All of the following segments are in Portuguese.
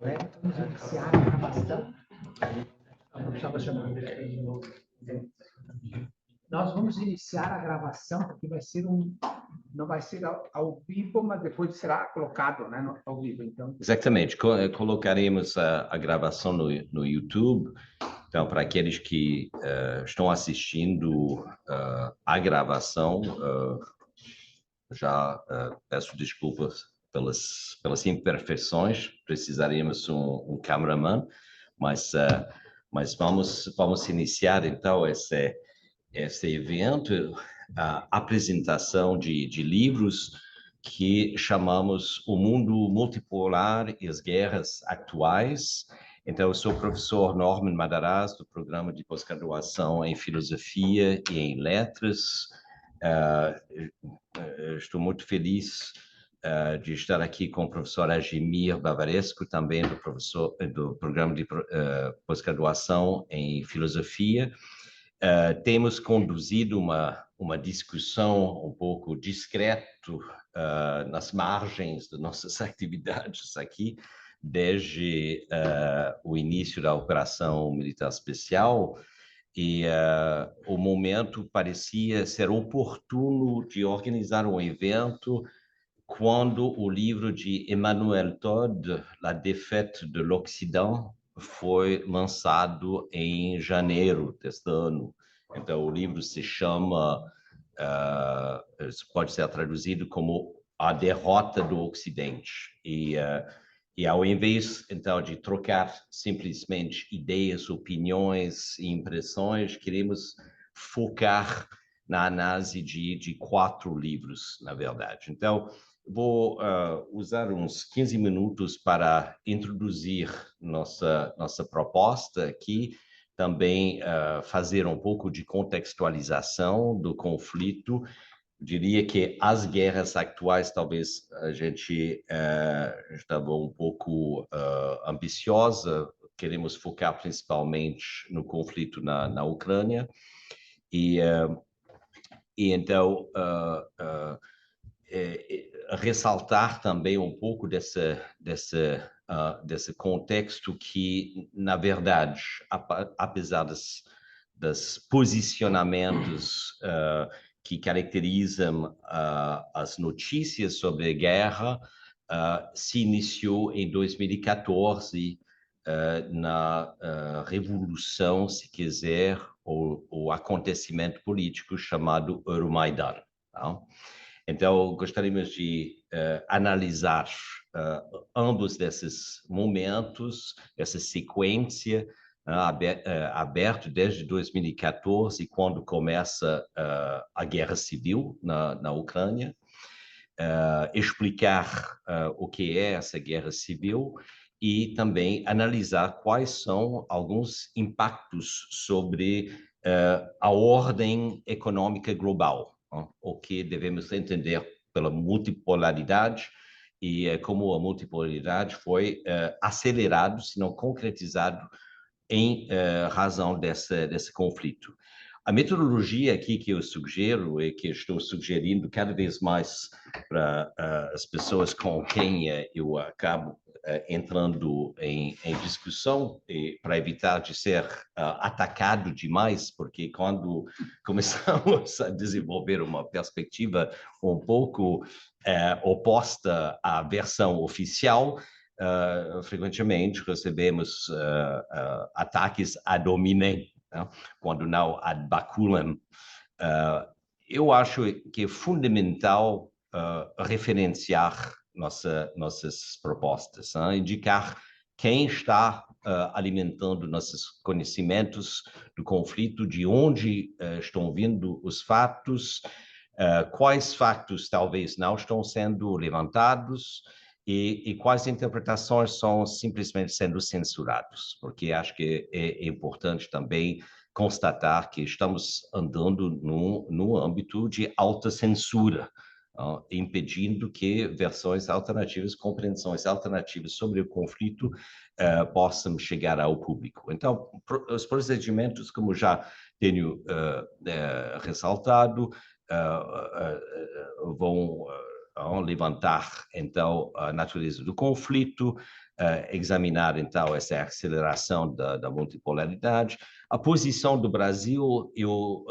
Vamos iniciar a gravação. Estava chamando de novo. Nós vamos iniciar a gravação, porque vai ser não vai ser ao vivo, mas depois será colocado, né, ao vivo. Então. Exatamente. Colocaremos a gravação no YouTube. Então, para aqueles que estão assistindo a gravação, já peço desculpas pelas imperfeições. Precisaríamos um cameraman, mas vamos iniciar então esse evento, a apresentação de livros que chamamos O Mundo Multipolar e as Guerras Atuais. Então, eu sou o professor Norman Madarazzo, do programa de pós-graduação em Filosofia e em Letras. Estou muito feliz de estar aqui com o professor Adjemir Bavaresco, também do programa de pós-graduação em Filosofia. Temos conduzido uma discussão um pouco discreto nas margens de nossas atividades aqui, desde o início da operação militar especial, e o momento parecia ser oportuno de organizar um evento quando o livro de Emmanuel Todd, La défaite de l'Occident, foi lançado em janeiro deste ano. Então, o livro se chama, pode ser traduzido como A Derrota do Ocidente. E ao invés, então, de trocar simplesmente ideias, opiniões e impressões, queremos focar na análise de 4 livros, na verdade. Então, vou usar uns 15 minutos para introduzir nossa proposta aqui, também fazer um pouco de contextualização do conflito. Diria que as guerras atuais, talvez a gente estava um pouco ambiciosa, queremos focar principalmente no conflito na Ucrânia, e então ressaltar também um pouco desse contexto que, na verdade, apesar dos posicionamentos que caracterizam as notícias sobre a guerra, se iniciou em 2014 na revolução, se quiser, ou acontecimento político chamado Euromaidan. Tá? Então, gostaríamos de analisar ambos desses momentos, essa sequência aberto desde 2014, quando começa a guerra civil na Ucrânia, explicar o que é essa guerra civil e também analisar quais são alguns impactos sobre a ordem econômica global, o que devemos entender pela multipolaridade e como a multipolaridade foi acelerado, se não concretizado, em razão desse conflito. A metodologia aqui que eu sugiro e que estou sugerindo cada vez mais para as pessoas com quem eu acabo entrando em discussão, e para evitar de ser atacado demais, porque quando começamos a desenvolver uma perspectiva um pouco oposta à versão oficial, frequentemente recebemos ataques ad hominem, quando não ad baculum. Eu acho que é fundamental referenciar nossas propostas, indicar quem está alimentando nossos conhecimentos do conflito, de onde estão vindo os fatos, quais fatos talvez não estão sendo levantados, e quais interpretações são simplesmente sendo censurados, porque acho que é importante também constatar que estamos andando no âmbito de alta censura, impedindo que versões alternativas, compreensões alternativas sobre o conflito possam chegar ao público. Então, os procedimentos, como já tenho ressaltado, vão levantar, então, a natureza do conflito, examinar, então, essa aceleração da multipolaridade, a posição do Brasil e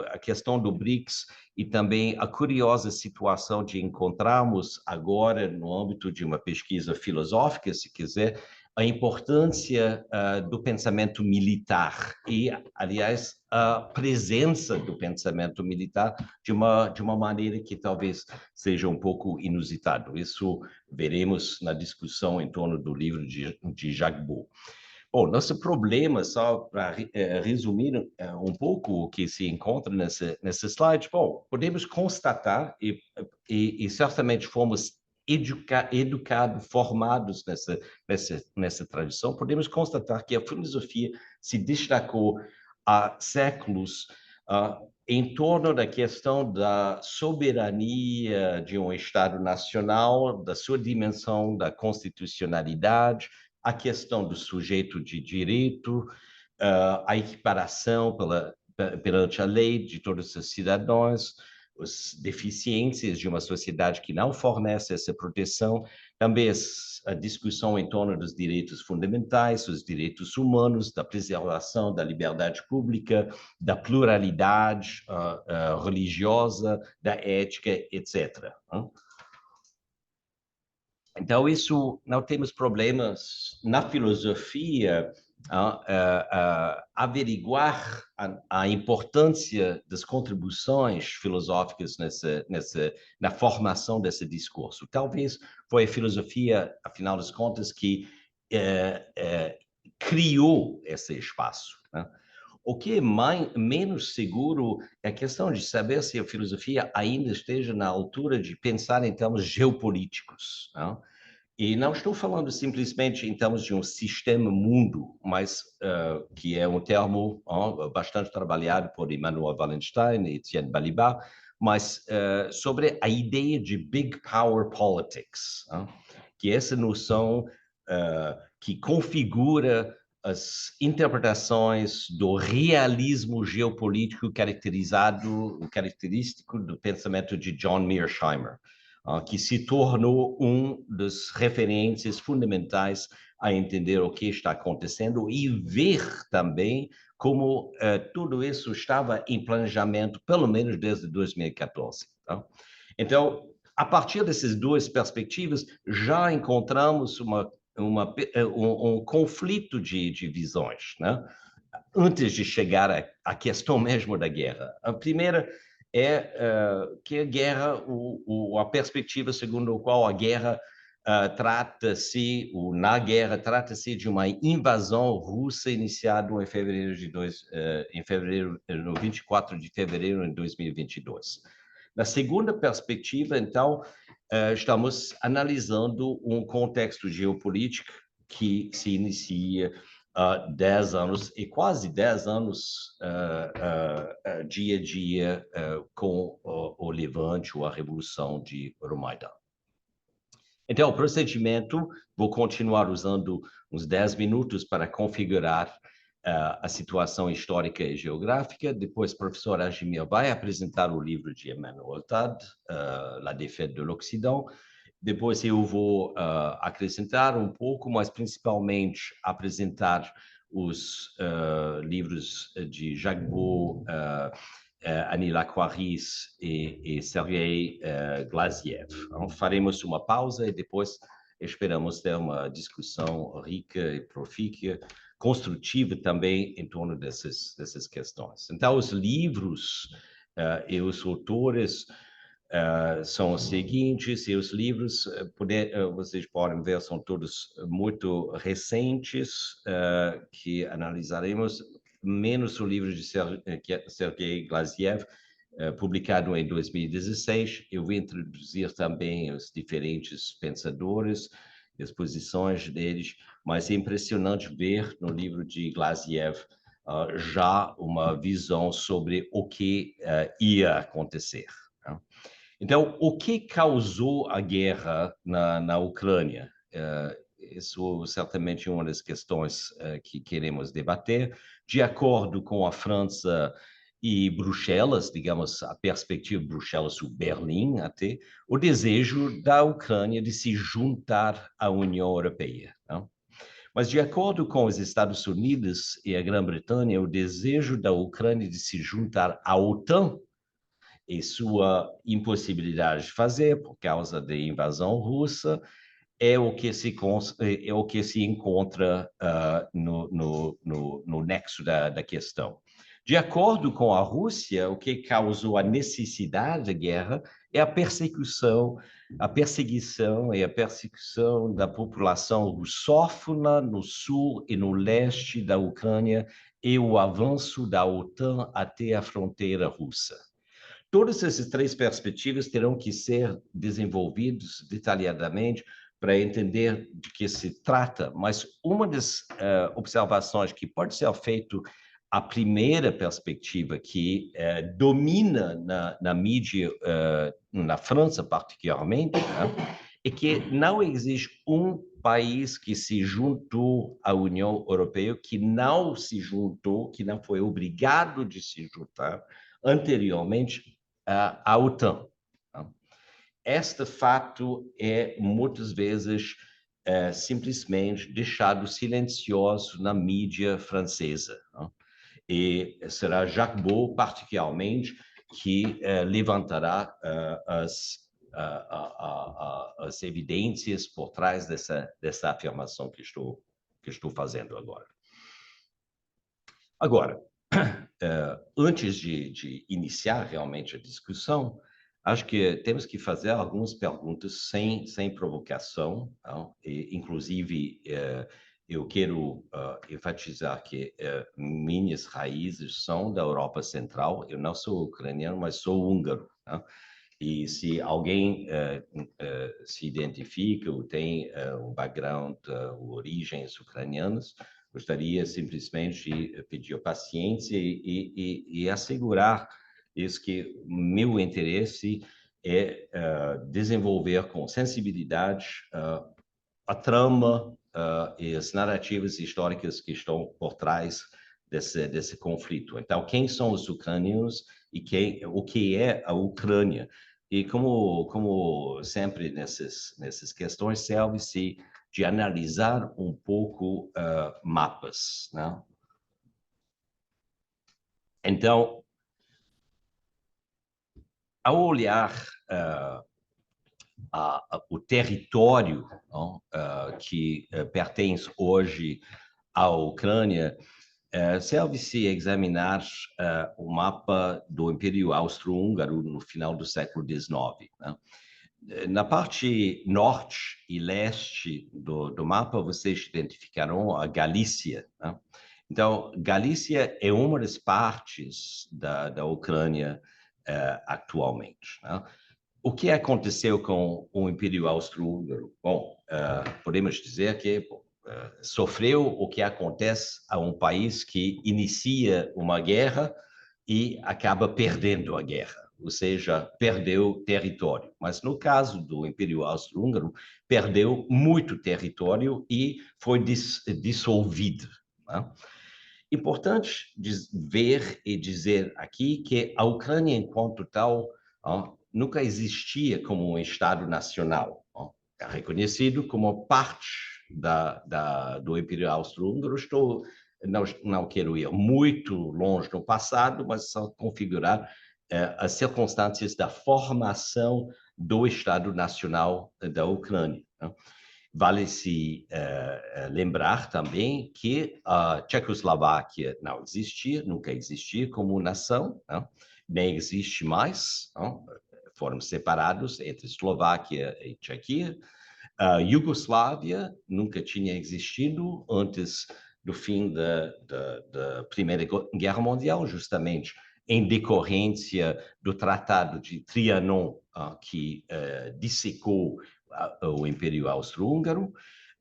a questão do BRICS e também a curiosa situação de encontrarmos agora, no âmbito de uma pesquisa filosófica, se quiser, a importância do pensamento militar e, aliás, a presença do pensamento militar de uma maneira que talvez seja um pouco inusitado. Isso veremos na discussão em torno do livro de Jacques Beau. Bom, nosso problema, só para resumir um pouco o que se encontra nesse slide, bom, podemos constatar, e certamente fomos educados, formados nessa tradição, podemos constatar que a filosofia se destacou há séculos em torno da questão da soberania de um Estado nacional, da sua dimensão da constitucionalidade, a questão do sujeito de direito, a equiparação perante a lei de todos os cidadãos, as deficiências de uma sociedade que não fornece essa proteção, também a discussão em torno dos direitos fundamentais, os direitos humanos, da preservação da liberdade pública, da pluralidade religiosa, da ética, etc. Então, isso, não temos problemas na filosofia averiguar a importância das contribuições filosóficas na formação desse discurso. Talvez foi a filosofia, afinal das contas, que criou esse espaço, né? O que é menos seguro é a questão de saber se a filosofia ainda esteja na altura de pensar em termos geopolíticos, não? E não estou falando simplesmente em termos de um sistema mundo, mas que é um termo bastante trabalhado por Emmanuel Wallenstein e Etienne Balibar, mas sobre a ideia de Big Power Politics, que é essa noção que configura as interpretações do realismo geopolítico característico do pensamento de John Mearsheimer, que se tornou das referências fundamentais a entender o que está acontecendo e ver também como tudo isso estava em planejamento, pelo menos desde 2014. Tá? Então, a partir dessas duas perspectivas, já encontramos um conflito de visões, né? Antes de chegar à questão mesmo da guerra. A primeira é que a guerra, a perspectiva segundo a qual a guerra na guerra trata-se de uma invasão russa iniciada no 24 de fevereiro de 2022. Na segunda perspectiva, então, estamos analisando um contexto geopolítico que se inicia 10 anos, e quase 10 anos, dia a dia, com o Levante ou a Revolução de Euromaidan. Então, o procedimento, vou continuar usando uns 10 minutos para configurar a situação histórica e geográfica. Depois, o professor Agimir vai apresentar o livro de Emmanuel Todd, La défaite de l'Occident. Depois eu vou acrescentar um pouco, mas principalmente apresentar os livros de Jacques Beau, Annie Lacroix e Sergei Glaziev. Então, faremos uma pausa e depois esperamos ter uma discussão rica e profícua, construtiva também em torno dessas questões. Então, os livros e os autores são os seguintes, e os livros, vocês podem ver, são todos muito recentes, que analisaremos, menos o livro de Sergei Glaziev, publicado em 2016. Eu vou introduzir também os diferentes pensadores, as posições deles, mas é impressionante ver no livro de Glaziev já uma visão sobre o que ia acontecer. Então, o que causou a guerra na Ucrânia? Isso certamente é uma das questões que queremos debater. De acordo com a França e Bruxelas, digamos, a perspectiva de Bruxelas ou Berlim até, o desejo da Ucrânia de se juntar à União Europeia. Não? Mas, de acordo com os Estados Unidos e a Grã-Bretanha, o desejo da Ucrânia de se juntar à OTAN e sua impossibilidade de fazer por causa da invasão russa é o que se encontra no nexo da questão. De acordo com a Rússia, o que causou a necessidade da guerra é a perseguição da população russófona no sul e no leste da Ucrânia e o avanço da OTAN até a fronteira russa. Todas essas três perspectivas terão que ser desenvolvidas detalhadamente para entender de que se trata, mas uma das observações que pode ser feita, a primeira perspectiva que domina na mídia, na França particularmente, né, é que não existe um país que se juntou à União Europeia, que não se juntou, que não foi obrigado de se juntar anteriormente à OTAN. Este fato é, muitas vezes, simplesmente deixado silencioso na mídia francesa. E será Jacques Beau, particularmente, que levantará as evidências por trás dessa afirmação que estou fazendo agora. Agora, antes de iniciar realmente a discussão, acho que temos que fazer algumas perguntas sem provocação, não? E, inclusive, eu quero enfatizar que minhas raízes são da Europa Central. Eu não sou ucraniano, mas sou húngaro. Não? E se alguém se identifica ou tem um background, origens ucranianas, gostaria simplesmente de pedir paciência e assegurar isso que meu interesse é desenvolver com sensibilidade a trama e as narrativas históricas que estão por trás desse conflito. Então, quem são os ucranianos e o que é a Ucrânia? E como sempre nessas questões, serve-se de analisar um pouco mapas, né? Então, ao olhar o território que pertence hoje à Ucrânia, serve-se examinar o mapa do Império Austro-Húngaro no final do século XIX. Né? Na parte norte e leste do mapa, vocês identificarão a Galícia. Né? Então, Galícia é uma das partes da Ucrânia atualmente. Né? O que aconteceu com o Império Austro-Húngaro? Bom, podemos dizer que sofreu o que acontece a um país que inicia uma guerra e acaba perdendo a guerra, ou seja, perdeu território. Mas no caso do Império Austro-Húngaro, perdeu muito território e foi dissolvido. Né? Importante ver e dizer aqui que a Ucrânia, enquanto tal, nunca existia como um Estado nacional. É reconhecido como parte do Império Austro-Húngaro. Não quero ir muito longe no passado, mas só configurar as circunstâncias da formação do Estado Nacional da Ucrânia. Vale-se lembrar também que a Tchecoslováquia não existia, nunca existia como nação, não? Nem existe mais, não? Foram separados entre Eslováquia e Tchequia. A Iugoslávia nunca tinha existido antes do fim da Primeira Guerra Mundial, justamente em decorrência do Tratado de Trianon, que dissecou o Império Austro-Húngaro.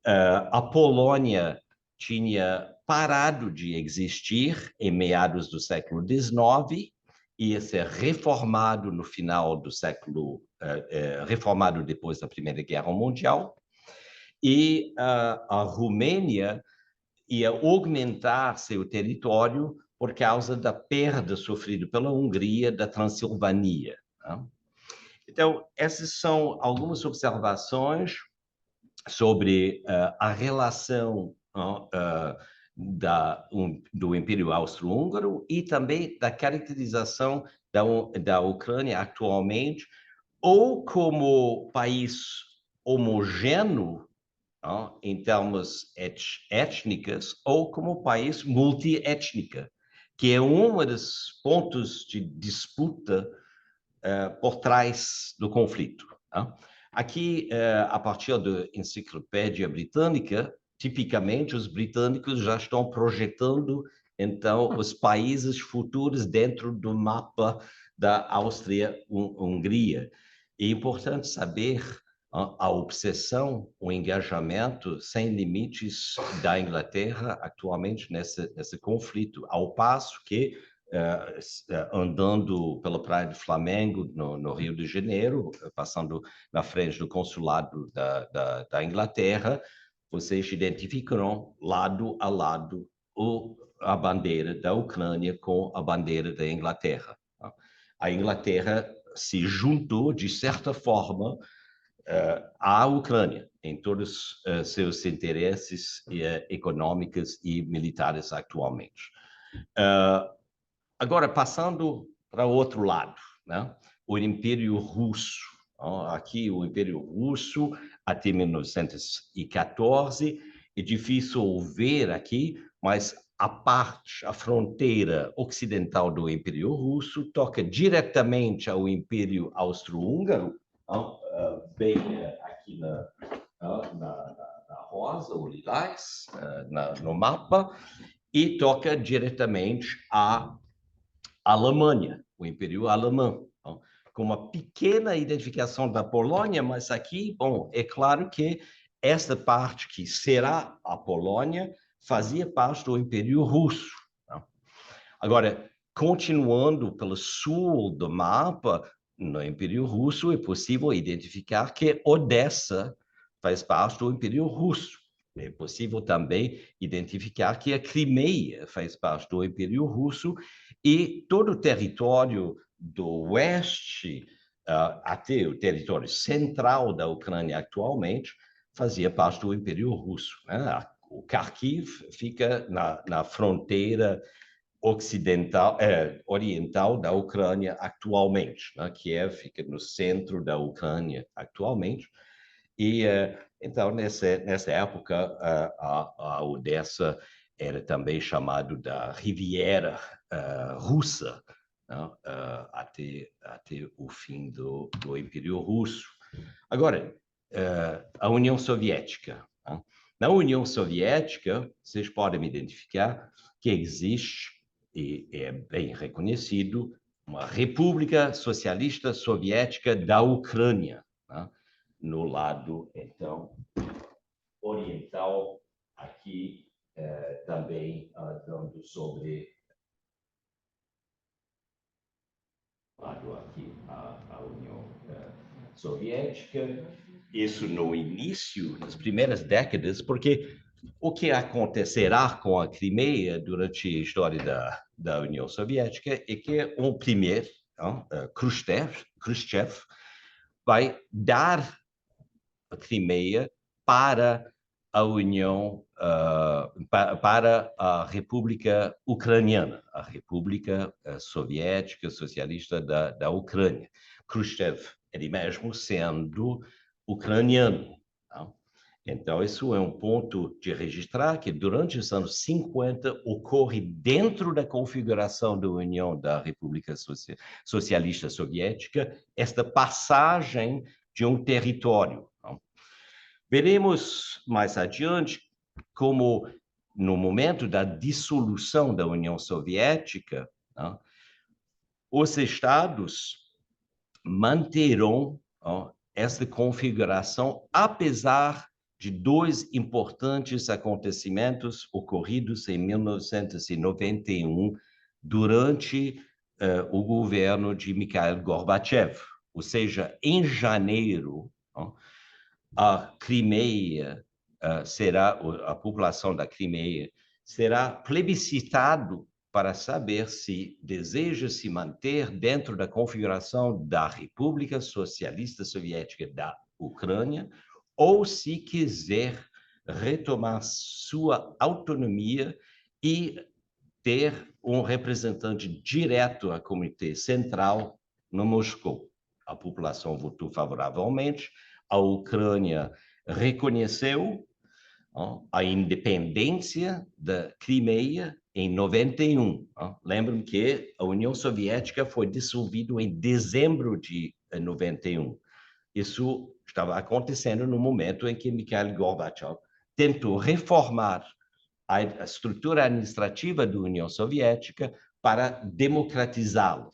A Polônia tinha parado de existir em meados do século XIX, ia ser reformado no final do século, reformado depois da Primeira Guerra Mundial, e a Romênia ia aumentar seu território por causa da perda sofrida pela Hungria da Transilvânia. Né? Então, essas são algumas observações sobre a relação do Império Austro-Húngaro e também da caracterização da Ucrânia atualmente, ou como país homogêneo, em termos étnicos, ou como país multiétnica, que é um dos pontos de disputa por trás do conflito. Aqui, a partir da Enciclopédia Britânica, tipicamente os britânicos já estão projetando, então, os países futuros dentro do mapa da Áustria-Hungria. É importante saber a obsessão, o engajamento sem limites da Inglaterra atualmente nesse conflito, ao passo que andando pela Praia do Flamengo, no Rio de Janeiro, passando na frente do consulado da Inglaterra, vocês identificarão lado a lado a bandeira da Ucrânia com a bandeira da Inglaterra. A Inglaterra se juntou, de certa forma, à Ucrânia, em todos seus interesses econômicos e militares atualmente. Agora, passando para o outro lado, né? O Império Russo. Aqui, o Império Russo, até 1914, é difícil ver aqui, mas a fronteira ocidental do Império Russo toca diretamente ao Império Austro-Húngaro, bem aqui na rosa, ou lilás, no mapa, e toca diretamente à Alemanha, o Império Alemão, com uma pequena identificação da Polônia, mas aqui, bom, é claro que esta parte que será a Polônia fazia parte do Império Russo. Agora, continuando pelo sul do mapa, no Império Russo é possível identificar que Odessa faz parte do Império Russo. É possível também identificar que a Crimeia faz parte do Império Russo e todo o território do oeste, até o território central da Ucrânia atualmente, fazia parte do Império Russo. O Kharkiv fica na fronteira oriental da Ucrânia atualmente. Kiev fica no centro da Ucrânia atualmente. E, então, nessa época, a Odessa era também chamado da Riviera Russa, até o fim do Império Russo. Agora, a União Soviética. Na União Soviética, vocês podem identificar que existe, e é bem reconhecido, uma República Socialista Soviética da Ucrânia, no lado, então, oriental, aqui também dando sobre lado aqui a União Soviética. Isso no início, nas primeiras décadas, porque o que acontecerá com a Crimeia durante a história da União Soviética é que um primeiro, Khrushchev, vai dar a Crimeia para a União, para a República Ucraniana, a República Soviética Socialista da Ucrânia. Khrushchev, ele mesmo sendo ucraniano. Então, isso é um ponto de registrar que durante os anos 50 ocorre dentro da configuração da União da República Socialista Soviética esta passagem de um território. Veremos mais adiante como, no momento da dissolução da União Soviética, os estados manterão essa configuração, apesar de dois importantes acontecimentos ocorridos em 1991, durante o governo de Mikhail Gorbachev. Ou seja, em janeiro, a Crimeia a população da Crimeia será plebiscitado para saber se deseja se manter dentro da configuração da República Socialista Soviética da Ucrânia ou se quiser retomar sua autonomia e ter um representante direto à Comitê Central no Moscou. A população votou favoravelmente, a Ucrânia reconheceu a independência da Crimeia em 91. Lembram que a União Soviética foi dissolvida em dezembro de 91. Isso estava acontecendo no momento em que Mikhail Gorbachev tentou reformar a estrutura administrativa da União Soviética para democratizá-la.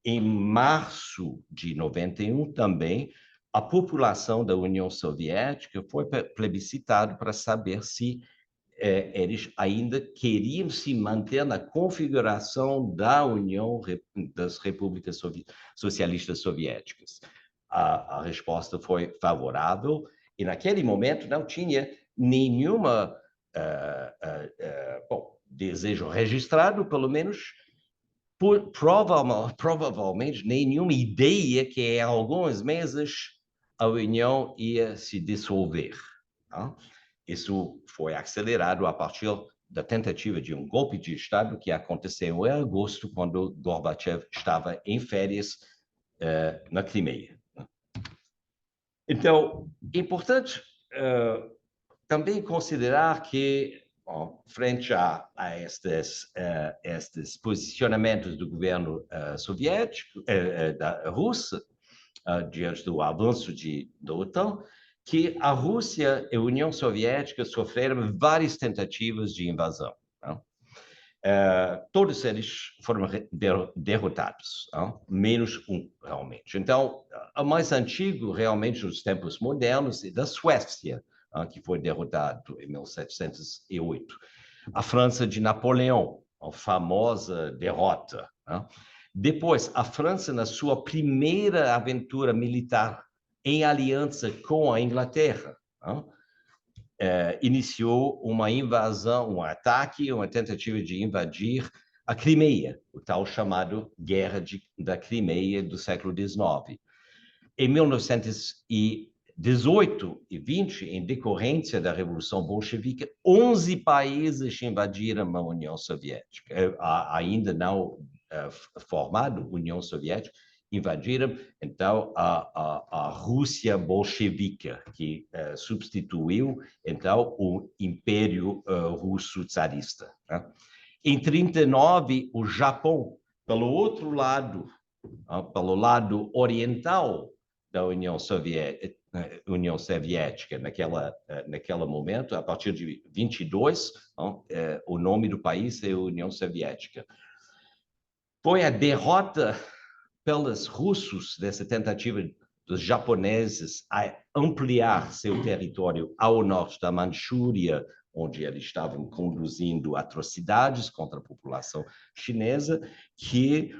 Em março de 91, também, a população da União Soviética foi plebiscitada para saber se eles ainda queriam se manter na configuração da União das Repúblicas Socialistas Soviéticas. A resposta foi favorável, e naquele momento não tinha nenhuma desejo registrado, pelo menos, provavelmente nenhuma ideia que em alguns meses a União ia se dissolver. Isso foi acelerado a partir da tentativa de um golpe de Estado que aconteceu em agosto, quando Gorbachev estava em férias na Crimeia. Então, é importante também considerar que, frente a estes posicionamentos do governo soviético, da Rússia, diante do avanço da OTAN, que a Rússia e a União Soviética sofreram várias tentativas de invasão. Todos eles foram derrotados, menos um, realmente. Então, o mais antigo, realmente, nos tempos modernos, é da Suécia, que foi derrotado em 1708. A França de Napoleão, a famosa derrota. Depois, a França, na sua primeira aventura militar em aliança com a Inglaterra, iniciou uma invasão, um ataque, uma tentativa de invadir a Crimeia, o tal chamado Guerra da Crimeia do século XIX. Em 1918 e 20, em decorrência da Revolução Bolchevique, 11 países invadiram a União Soviética, ainda não formado União Soviética, invadiram, então, a Rússia bolchevique, que substituiu, então, o Império Russo Tsarista. Em 1939, o Japão, pelo outro lado, pelo lado oriental da União Soviética, naquele momento, a partir de 22, o nome do país é União Soviética. Foi a derrota pelos russos dessa tentativa dos japoneses a ampliar seu território ao norte da Manchúria, onde eles estavam conduzindo atrocidades contra a população chinesa, que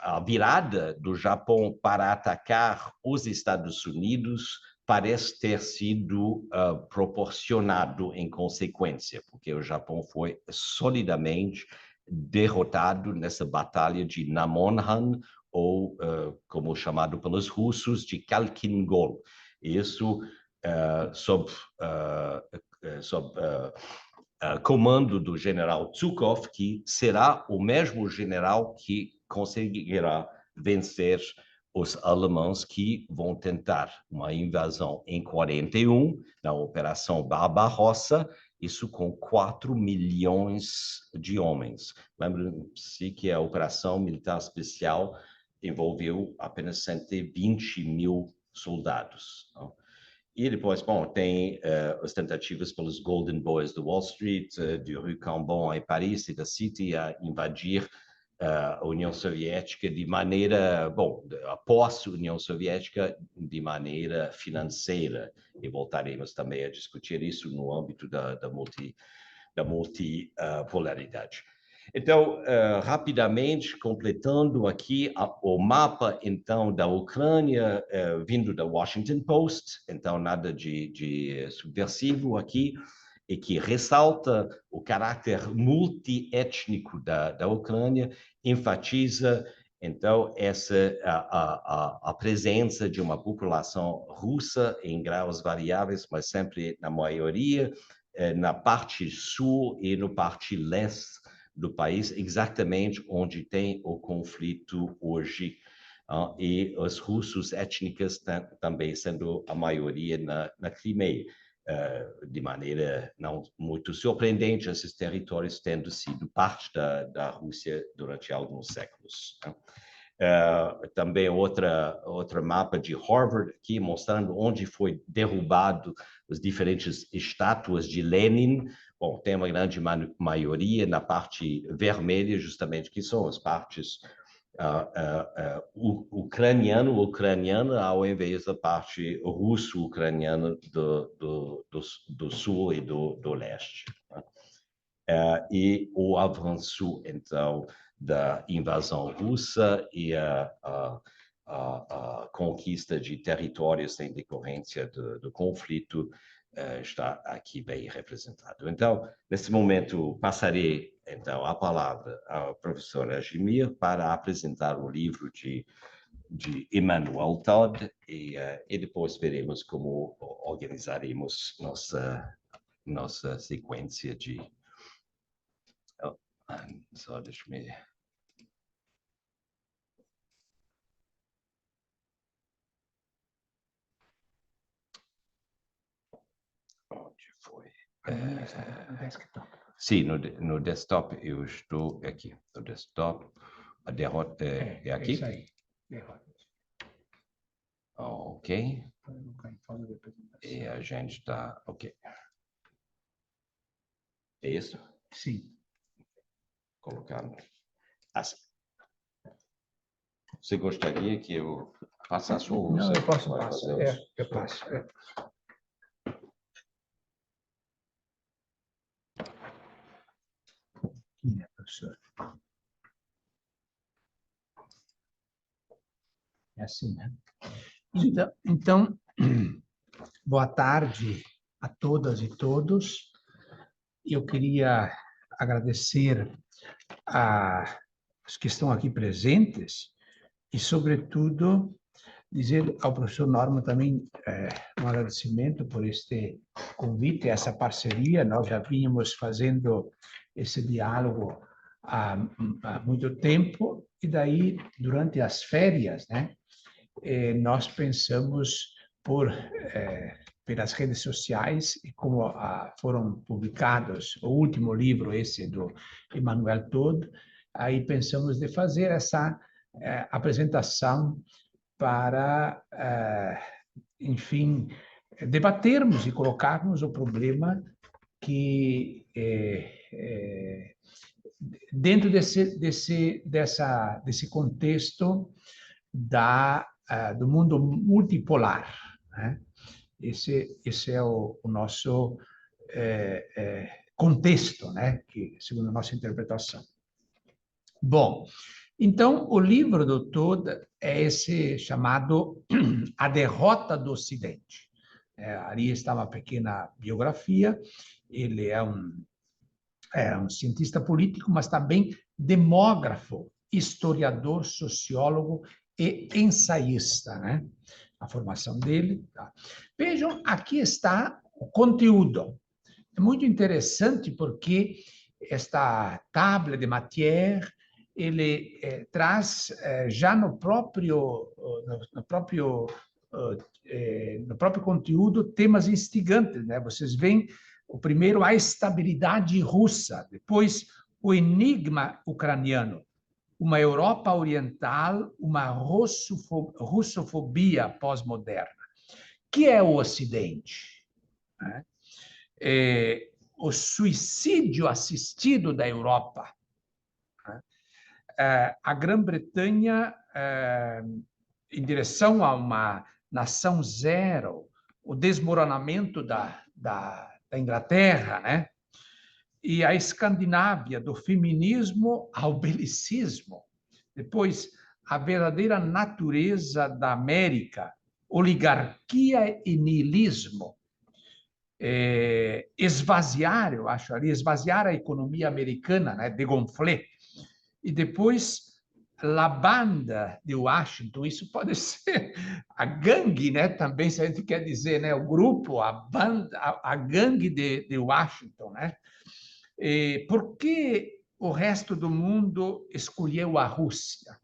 a virada do Japão para atacar os Estados Unidos parece ter sido proporcionado em consequência, porque o Japão foi solidamente derrotado nessa batalha de Namonhan, ou, como chamado pelos russos, de Khalkhin Gol. Isso sob comando do general Zhukov, que será o mesmo general que conseguirá vencer os alemães, que vão tentar uma invasão em 41, na Operação Barbarossa, isso com 4 milhões de homens. Lembrem-se que a Operação Militar Especial envolveu apenas 120 mil soldados. E depois, tem as tentativas pelos Golden Boys de Wall Street, de Rue Cambon em Paris e da City a invadir a União Soviética de maneira, após a União Soviética, de maneira financeira. E voltaremos também a discutir isso no âmbito da multipolaridade. Então, rapidamente, completando aqui o mapa, então, da Ucrânia, vindo da Washington Post, então, nada de subversivo aqui, e que ressalta o caráter multiétnico da Ucrânia, enfatiza Então, a presença de uma população russa em graus variáveis, mas sempre na maioria, na parte sul e no parte leste do país, exatamente onde tem o conflito hoje. E os russos étnicos também sendo a maioria na Crimeia. De maneira não muito surpreendente, esses territórios tendo sido parte da Rússia durante alguns séculos. Também outro mapa de Harvard aqui, mostrando onde foi derrubado as diferentes estátuas de Lenin. Bom, tem uma grande maioria na parte vermelha, justamente, que são as partes ucraniana, ao invés da parte russo-ucraniana do sul e do leste. E o avanço, então, da invasão russa e a conquista de territórios em decorrência do conflito está aqui bem representado. Então, nesse momento, passarei, então, a palavra ao professor Adjimir para apresentar o livro de Emmanuel Todd e depois veremos como organizaremos nossa sequência de... Só deixa-me... Onde foi? No desktop. Sim, no desktop eu estou aqui. No desktop, a derrota é aqui? É isso aí, derrota. Ok. E a gente está... Ok. É isso? Sim. Colocando assim. Você gostaria que eu passasse ou Não, você eu posso vai passar. fazer Eu passo. Professor. É assim, né? Então, boa tarde a todas e todos. Eu queria agradecer os que estão aqui presentes e, sobretudo, dizer ao professor Norman também um agradecimento por este convite, essa parceria. Nós já vínhamos fazendo esse diálogo há muito tempo e daí, durante as férias, né, nós pensamos pelas redes sociais e como foram publicados o último livro, esse do Emmanuel Todd, aí pensamos de fazer essa apresentação para, enfim, debatermos e colocarmos o problema que dentro desse contexto do mundo multipolar, né? Esse é o nosso contexto, né? Que, segundo a nossa interpretação. Bom, então, o livro do Todd é esse chamado A Derrota do Ocidente. Ali está uma pequena biografia. Ele é um cientista político, mas também demógrafo, historiador, sociólogo e ensaísta, né? A formação dele. Tá? Vejam, aqui está o conteúdo. É muito interessante porque esta table de matière ele traz já no próprio conteúdo temas instigantes, né? Vocês veem o primeiro a estabilidade russa, depois o enigma ucraniano, uma Europa oriental, uma russofobia pós-moderna. Que é o Ocidente? Né? O suicídio assistido da Europa. A Grã-Bretanha, em direção a uma nação zero, o desmoronamento da Inglaterra, né? E a Escandinávia, do feminismo ao belicismo. Depois, a verdadeira natureza da América, oligarquia e niilismo. Esvaziar, eu acho ali, esvaziar a economia americana, né, de Gonflé, e depois a banda de Washington, isso pode ser a gangue, né? Também, se a gente quer dizer, né? O grupo, a banda, a gangue de Washington, né? E por que o resto do mundo escolheu a Rússia?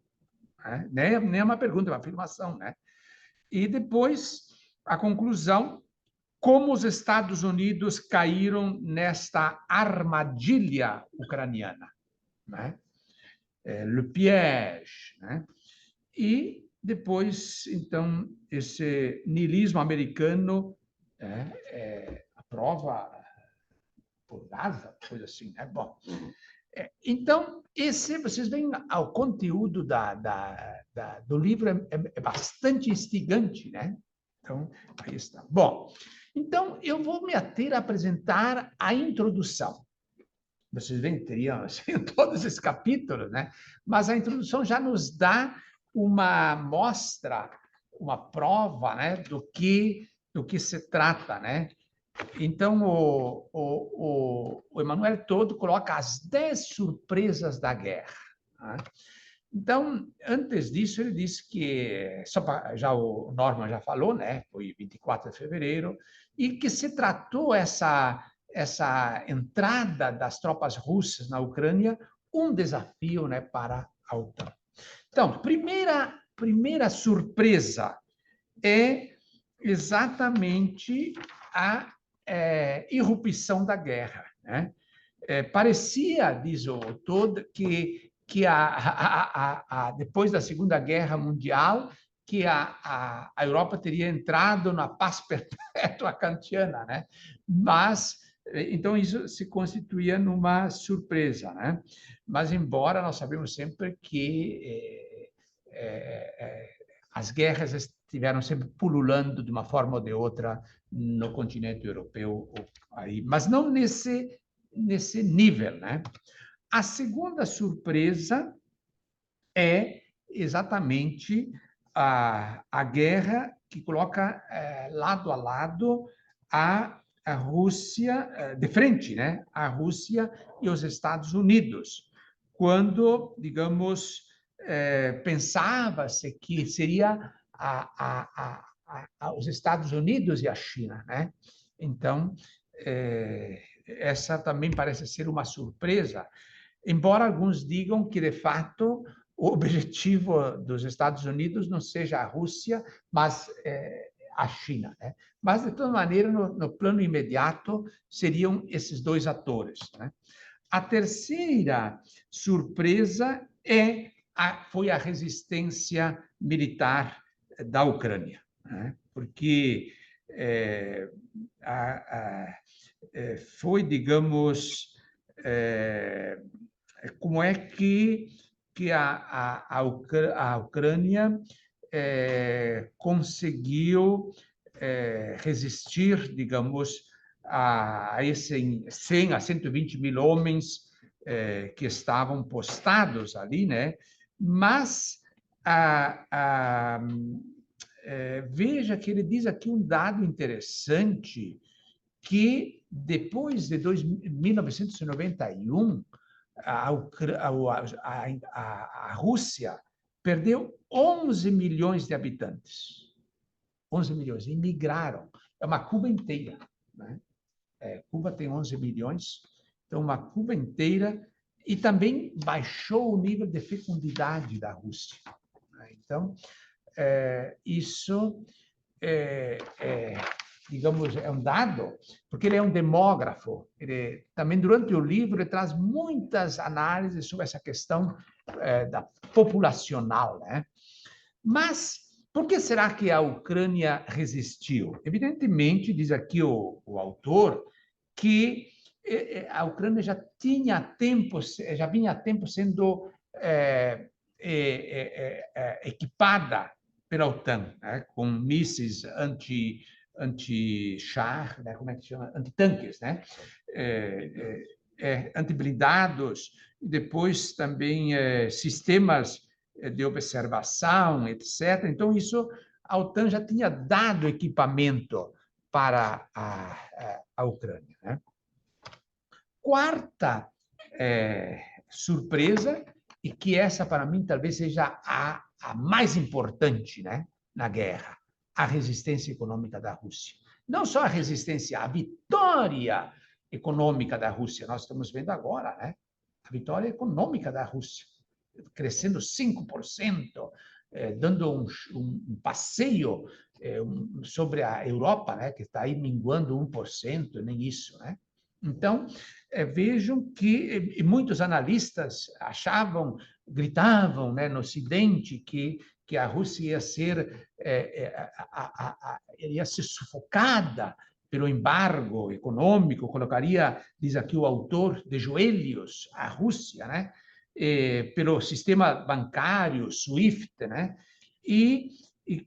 Né? Nem é uma pergunta, é uma afirmação, né? E depois, a conclusão, como os Estados Unidos caíram nesta armadilha ucraniana, né? Le piège, né? E depois, então, esse niilismo americano aprova por Gaza, coisa assim, né? Bom, então, vocês veem, o conteúdo do livro é bastante instigante, né? Então, aí está. Bom, então, eu vou me ater a apresentar a introdução. Vocês veem, teriam assim, todos esses capítulos, né? Mas a introdução já nos dá uma mostra, uma prova, né? do que se trata, né? Então, o Emmanuel Todo coloca as 10 surpresas da guerra. Né? Então, antes disso, ele diz que, já o Norman já falou, né? Foi 24 de fevereiro, e que se tratou essa entrada das tropas russas na Ucrânia um desafio, né, para a OTAN. Então, primeira surpresa é exatamente a irrupção da guerra, né? Parecia, diz o Todd, que depois da Segunda Guerra Mundial, que a Europa teria entrado na paz perpétua kantiana, né? Mas, então, isso se constituía numa surpresa, né? Mas, embora nós sabemos sempre que as guerras estiveram sempre pululando de uma forma ou de outra no continente europeu, aí, mas não nesse nível, né? A segunda surpresa é exatamente a guerra que coloca lado a lado a Rússia, de frente, né? A Rússia e os Estados Unidos, quando, digamos, pensava-se que seria os Estados Unidos e a China, né? Então, essa também parece ser uma surpresa, embora alguns digam que, de fato, o objetivo dos Estados Unidos não seja a Rússia, mas a China, né? Mas, de toda maneira, no plano imediato, seriam esses dois atores, né? A terceira surpresa foi a resistência militar da Ucrânia, né? Porque foi, digamos, como é que a Ucrânia conseguiu resistir, digamos, a esse 100 a 120 mil homens que estavam postados ali, né? Mas veja que ele diz aqui um dado interessante, que depois de 1991, a Rússia perdeu 11 milhões de habitantes. 11 milhões, imigraram. É uma Cuba inteira, né? Cuba tem 11 milhões, então uma Cuba inteira, e também baixou o nível de fecundidade da Rússia. Então, isso digamos, é um dado, porque ele é um demógrafo. Ele, também, durante o livro, ele traz muitas análises sobre essa questão da populacional, né? Mas por que será que a Ucrânia resistiu? Evidentemente, diz aqui o autor, que a Ucrânia já vinha há tempo sendo equipada pela OTAN, né, com mísseis anti-char, né, como é que chama? Antitanques, né? Antiblindados, e depois também sistemas de observação, etc. Então, isso, a OTAN já tinha dado equipamento para a Ucrânia, né? Quarta surpresa e que essa, para mim, talvez seja a mais importante, né, na guerra, a resistência econômica da Rússia. Não só a resistência, a vitória econômica da Rússia. Nós estamos vendo agora, né, a vitória econômica da Rússia, crescendo 5%, dando um passeio sobre a Europa, né, que está aí minguando 1%, nem isso, né? Então, vejam que muitos analistas achavam, gritavam, né, no Ocidente que a Rússia ia ser sufocada pelo embargo econômico, colocaria, diz aqui o autor, de joelhos a Rússia, né? Pelo sistema bancário, SWIFT, né? E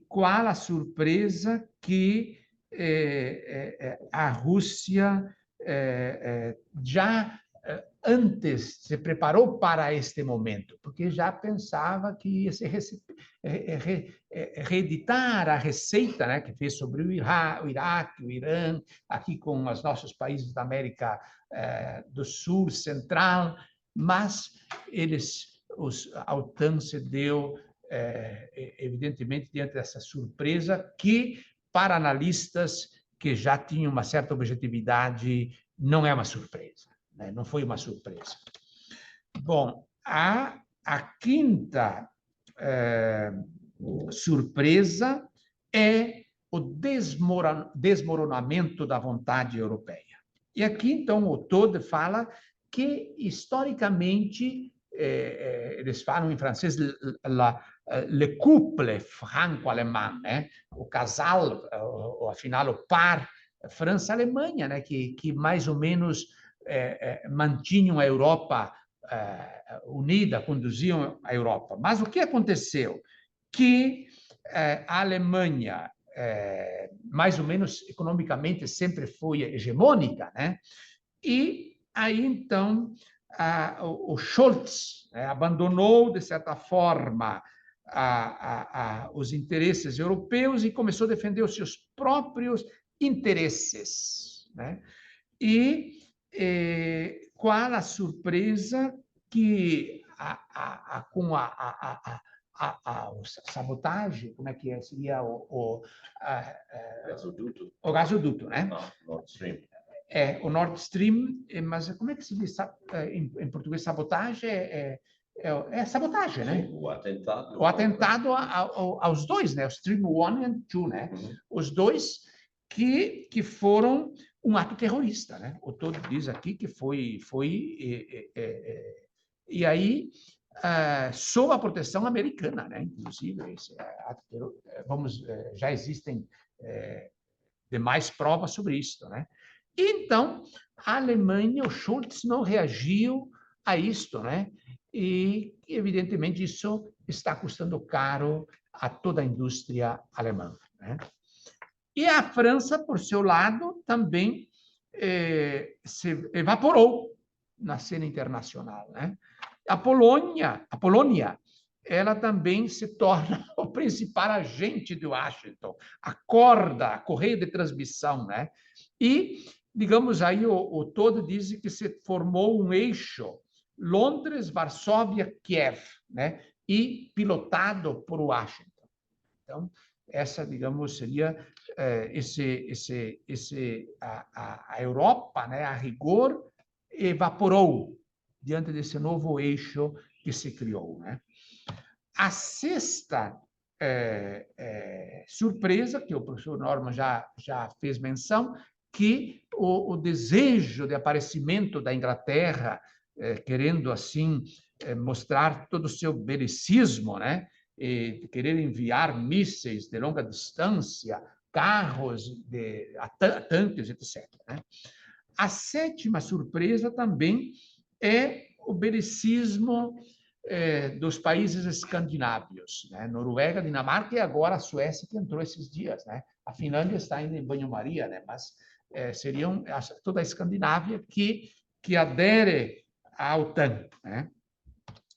qual a surpresa que a Rússia já antes se preparou para este momento, porque já pensava que ia se reeditar a receita, né, que fez sobre o Iraque, o Irã, aqui com os nossos países da América do Sul, Central, mas a OTAN se deu, evidentemente, diante dessa surpresa que, para analistas que já tinham uma certa objetividade, não é uma surpresa, né? Não foi uma surpresa. Bom, a quinta surpresa é o desmoronamento da vontade europeia. E aqui, então, o Todd fala que, historicamente, eles falam em francês le couple franco-alemão, né? O casal, ou afinal, o par França-Alemanha, né? Que mais ou menos mantinham a Europa unida, conduziam a Europa. Mas o que aconteceu? Que a Alemanha, mais ou menos economicamente, sempre foi hegemônica, né? E aí, então, o Scholz, né, abandonou, de certa forma, os interesses europeus e começou a defender os seus próprios interesses, né? E qual a surpresa que com a sabotagem, como é que seria o gasoduto, né? Nord Stream. O Nord Stream, mas como é que se diz em português sabotagem? É sabotagem, né? Sim, o atentado. O atentado aos dois, né? O Stream 1 e 2, né? Uhum. Os dois que foram um ato terrorista, né? O Todd diz aqui que foi e aí sob a proteção americana, né? Inclusive, já existem demais provas sobre isso, né? Então, a Alemanha, o Scholz não reagiu a isto, né? E, evidentemente, isso está custando caro a toda a indústria alemã, né? E a França, por seu lado, também se evaporou na cena internacional, né? A Polônia, ela também se torna o principal agente de Washington, a correia de transmissão, né? E, digamos aí, o Todd diz que se formou um eixo Londres, Varsóvia, Kiev, né? E pilotado por Washington. Então, essa, digamos, seria a Europa, né? A rigor, evaporou diante desse novo eixo que se criou, né? A sexta surpresa, que o professor Norman já fez menção, que o desejo de aparecimento da Inglaterra, querendo, assim, mostrar todo o seu belicismo, né? E querer enviar mísseis de longa distância, carros, tanques, etc. Né? A sétima surpresa também é o belicismo dos países escandinavos, né? Noruega, Dinamarca e agora a Suécia, que entrou esses dias, né? A Finlândia está ainda em banho-maria, né? Mas seriam toda a Escandinávia que adere à OTAN, né?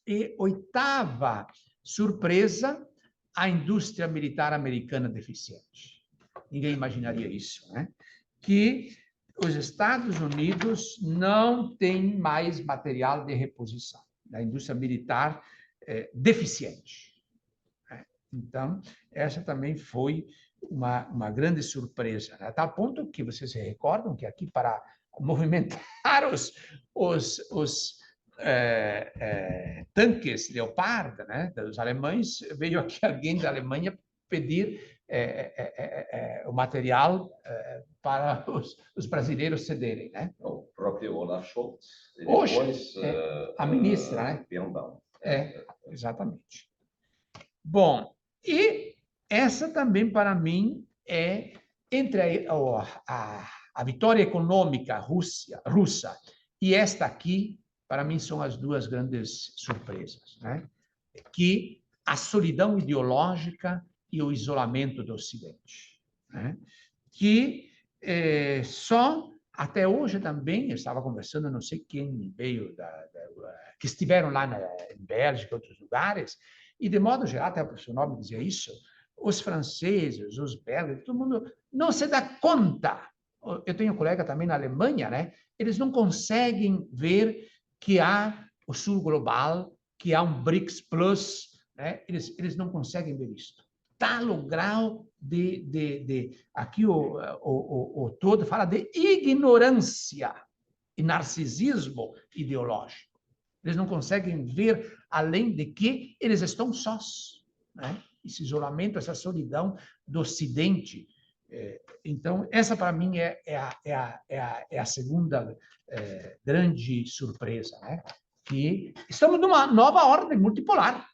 E oitava surpresa, a indústria militar americana deficiente. Ninguém imaginaria isso, né? Que os Estados Unidos não têm mais material de reposição. da indústria militar deficiente. Então, essa também foi uma grande surpresa, a tal ponto que vocês se recordam que aqui, para movimentar os tanques Leopard, né, dos alemães, veio aqui alguém da Alemanha pedir o material para os brasileiros cederem, né? O próprio Olaf Scholz, e Hoje, depois a ministra, né? Birnbaum. Exatamente. Bom, e essa também, para mim, é entre a vitória econômica russa e esta aqui, para mim, são as duas grandes surpresas, né? Que a solidão ideológica e o isolamento do Ocidente, né? Que só até hoje também, eu estava conversando, não sei quem veio que estiveram lá em Bélgica e outros lugares, e de modo geral, até o professor Nobre dizia isso, os franceses, os belgas, todo mundo não se dá conta. Eu tenho um colega também na Alemanha, né? Eles não conseguem ver que há o Sul Global, que há um BRICS Plus, né? Eles não conseguem ver isso. Tal o grau aqui o todo fala de ignorância e narcisismo ideológico. Eles não conseguem ver além de que eles estão sós, né? Esse isolamento, essa solidão do Ocidente. Então, essa para mim é a segunda grande surpresa, né? Que estamos numa nova ordem multipolar.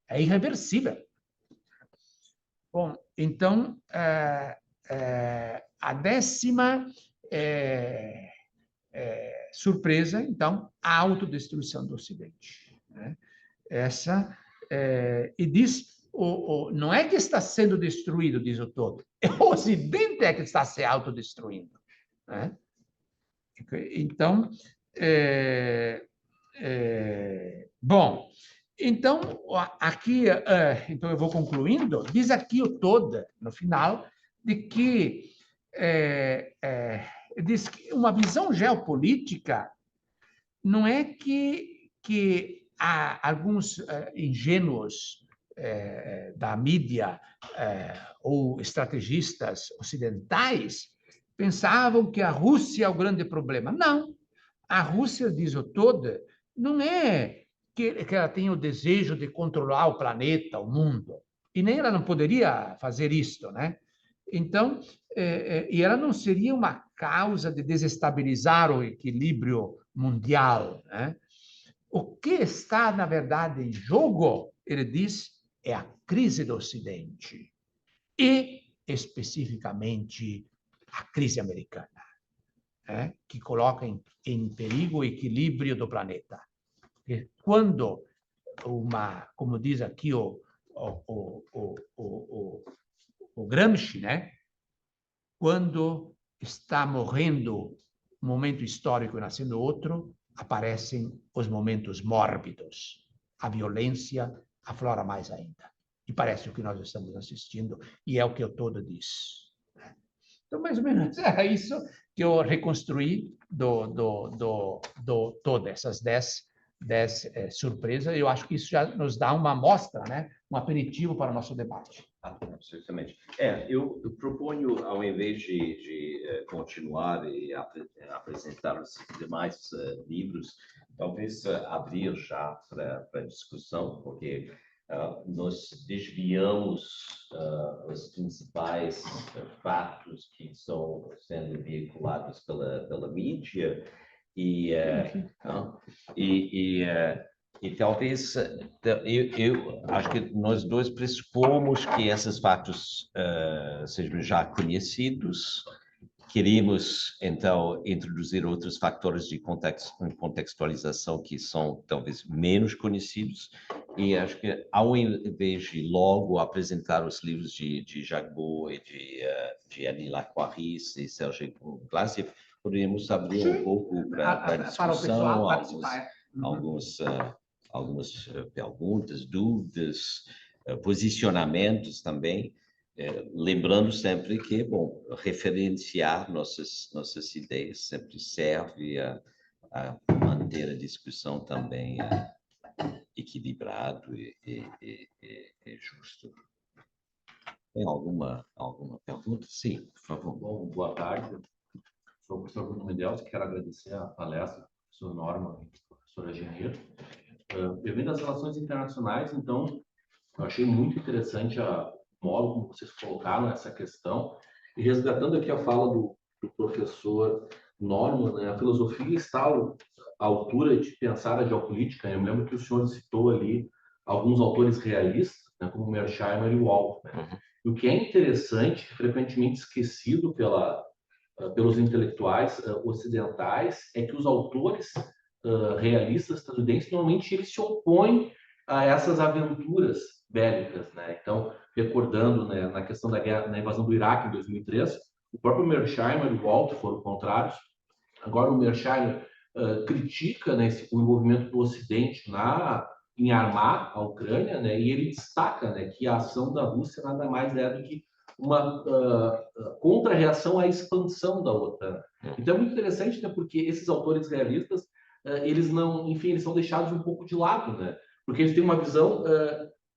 É irreversível. Bom, então, a décima surpresa, então, a autodestruição do Ocidente, né? Essa, e diz, não é que está sendo destruído, diz o todo, o Ocidente é que está se autodestruindo, né? Então, bom, então, aqui, então eu vou concluindo, diz aqui o todo, no final, de que diz que uma visão geopolítica não é que há alguns ingênuos da mídia ou estrategistas ocidentais pensavam que a Rússia é o grande problema. Não. A Rússia, diz o todo, não é que ela tem o desejo de controlar o planeta, o mundo. E nem ela não poderia fazer isto, né? Então, e ela não seria uma causa de desestabilizar o equilíbrio mundial, né? O que está, na verdade, em jogo, ele diz, é a crise do Ocidente e, especificamente, a crise americana, né? Que coloca em perigo o equilíbrio do planeta. E quando como diz aqui o Gramsci, né? Quando está morrendo um momento histórico e nascendo outro, aparecem os momentos mórbidos. A violência aflora mais ainda. E parece o que nós estamos assistindo, e é o que o todo diz. Então, mais ou menos, era isso que eu reconstruí todas essas 10 surpresas. Eu acho que isso já nos dá uma amostra, né? Um aperitivo para o nosso debate. Absolutamente. Eu proponho, ao invés de continuar e apresentar os demais livros, talvez abrir já para discussão, porque nós desviamos os principais fatos que estão sendo veiculados pela mídia e talvez eu acho que nós dois pressupomos que esses fatos sejam já conhecidos. Queríamos, então, introduzir outros fatores de contextualização que são talvez menos conhecidos. E acho que, ao invés de logo apresentar os livros de Jacques Beau e de Annie Lacroix e Serge Glasiev, poderíamos abrir um pouco para a discussão, algumas perguntas, dúvidas, posicionamentos também. Lembrando sempre que, bom, referenciar nossas ideias sempre serve a manter a discussão também equilibrado e justo. Tem alguma pergunta? Sim, por favor. Bom, boa tarde. Sou o professor Bruno Medeiros, quero agradecer a palestra do professor Norma e do professor Agenir. Eu venho das relações internacionais, então eu achei muito interessante o modo como vocês colocaram essa questão. E resgatando aqui a fala do professor Norman, né, a filosofia está à altura de pensar a geopolítica. Eu me lembro que o senhor citou ali alguns autores realistas, né, como Mersheimer e Walt. Né? E o que é interessante, frequentemente esquecido pelos intelectuais ocidentais, é que os autores realistas estadunidenses normalmente eles se opõem a essas aventuras bélicas, né? Então, recordando, né, na questão da guerra, na invasão do Iraque em 2003, o próprio Mersheimer e o Walt foram contrários. Agora o Mersheimer critica, né, o envolvimento do Ocidente em armar a Ucrânia, né, e ele destaca, né, que a ação da Rússia nada mais é do que uma contra-reação à expansão da OTAN. Então é muito interessante, né, porque esses autores realistas eles não, enfim, eles são deixados um pouco de lado, né? Porque eles têm uma visão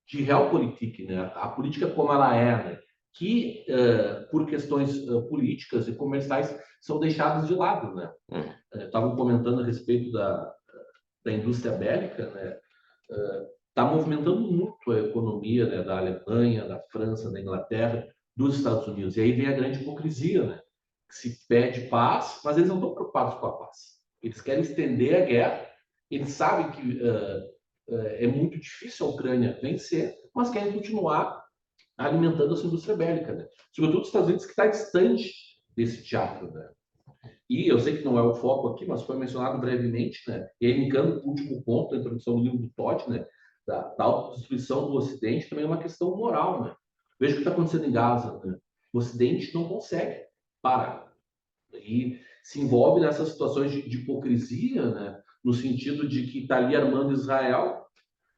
de realpolitik, né? A política como ela é, né? Que por questões políticas e comerciais são deixadas de lado, né? Estavam comentando a respeito da indústria bélica, né? Está movimentando muito a economia, né, da Alemanha, da França, da Inglaterra, dos Estados Unidos. E aí vem a grande hipocrisia, né? Que se pede paz, mas eles não estão preocupados com a paz. Eles querem estender a guerra, eles sabem que é muito difícil a Ucrânia vencer, mas querem continuar alimentando a sua indústria bélica, né? Sobretudo os Estados Unidos, que está distante desse teatro, né? E eu sei que não é o foco aqui, mas foi mencionado brevemente, né? E aí, linkando o último ponto da introdução do livro do Todd, né? Da autodestruição do Ocidente, também é uma questão moral, né? Veja o que está acontecendo em Gaza, né? O Ocidente não consegue parar. E se envolve nessas situações de hipocrisia, né? No sentido de que está ali armando Israel,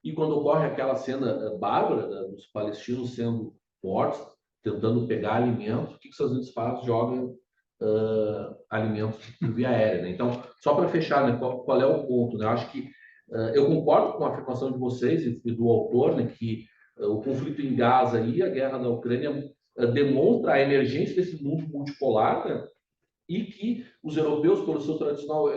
e quando ocorre aquela cena bárbara, né, dos palestinos sendo mortos, tentando pegar alimentos, o que os Estados Unidos faz? Jogam alimentos por via aérea. Né? Então, só para fechar, né, qual é o ponto? Né? Eu acho que eu concordo com a afirmação de vocês e do autor, né, que o conflito em Gaza e a guerra na Ucrânia demonstra a emergência desse mundo multipolar, né? E que os europeus, pelo seu tradicional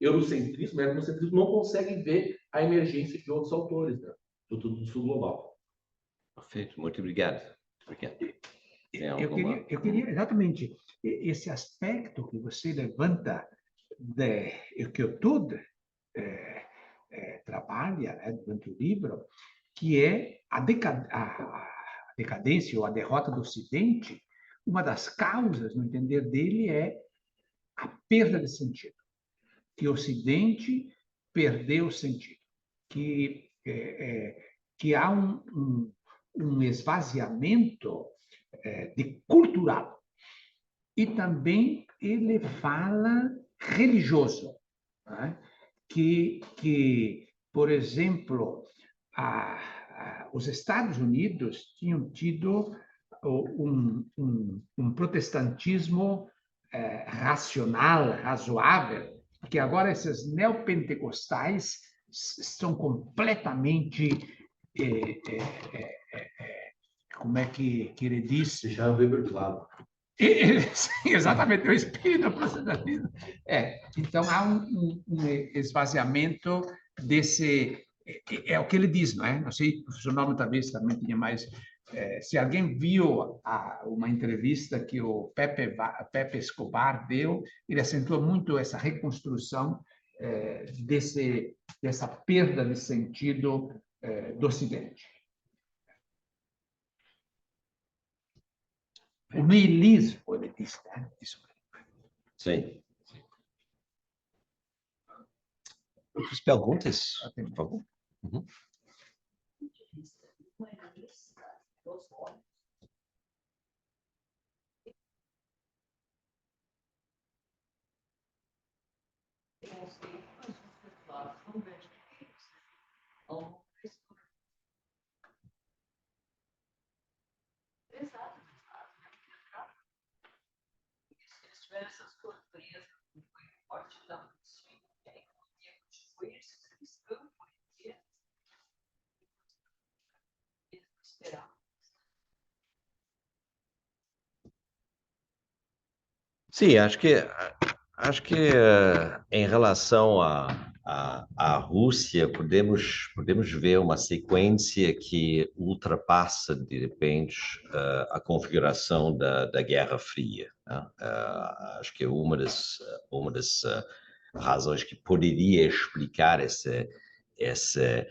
eurocentrismo, etnocentrismo, não conseguem ver a emergência de outros autores, né? Sobretudo do sul global. Perfeito, muito obrigado. Obrigado. Eu queria exatamente esse aspecto que você levanta, que o Todd trabalha, né, durante o livro, que é a decadência ou a derrota do Ocidente. Uma das causas, no entender dele, é a perda de sentido. Que o Ocidente perdeu o sentido. Que há um esvaziamento de cultural. E também ele fala religioso, né? Por exemplo, os Estados Unidos tinham tido um protestantismo racional, razoável, que agora esses neopentecostais são completamente como é que ele disse? Deixaram o Weber de lado. Exatamente, o espírito do protestantismo. Então, há um esvaziamento desse. É o que ele diz, não é? Não sei, o professor Norman talvez também tinha mais. Se alguém viu uma entrevista que o Pepe Escobar deu, ele acentuou muito essa reconstrução dessa perda de sentido do Ocidente. O niilismo, ele diz, né? Isso. Sim. Outras perguntas, por favor? Uhum. Essas surpresas, foi forte da economia continua se arriscando por dia, Sim, em relação à Rússia, podemos ver uma sequência que ultrapassa, de repente, a configuração da Guerra Fria, né? Acho que uma das razões que poderia explicar essa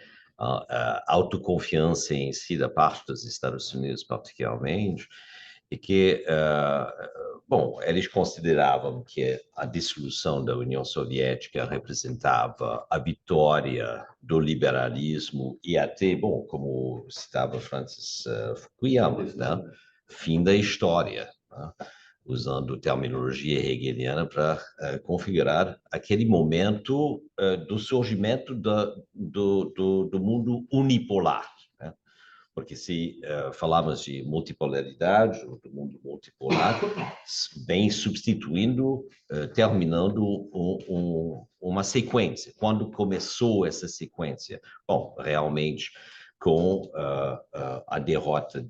autoconfiança em si da parte dos Estados Unidos, particularmente, é que bom, eles consideravam que a dissolução da União Soviética representava a vitória do liberalismo e até, bom, como citava Francis Fukuyama, né? Fim da história, né? Usando terminologia hegeliana para configurar aquele momento do surgimento do mundo unipolar, né? Porque se falamos de multipolaridade, do mundo multipolar, vem substituindo, terminando uma sequência. Quando começou essa sequência? Bom, realmente com a derrota,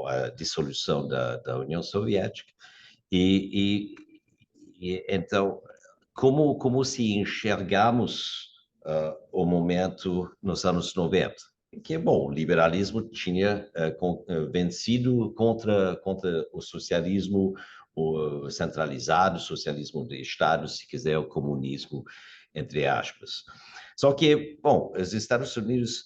a dissolução da União Soviética. Então, como se enxergamos o momento nos anos 90? Que, bom, o liberalismo tinha vencido contra o socialismo o centralizado, o socialismo de Estado, se quiser, o comunismo, entre aspas. Só que, bom, os Estados Unidos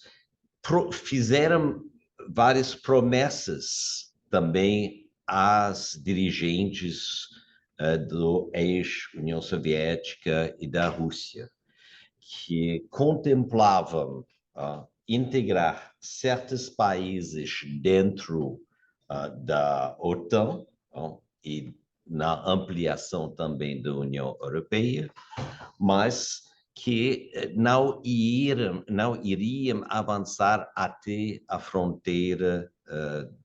fizeram várias promessas também às dirigentes do ex-União Soviética e da Rússia, que contemplavam integrar certos países dentro da OTAN e na ampliação também da União Europeia, mas que não iriam avançar até a fronteira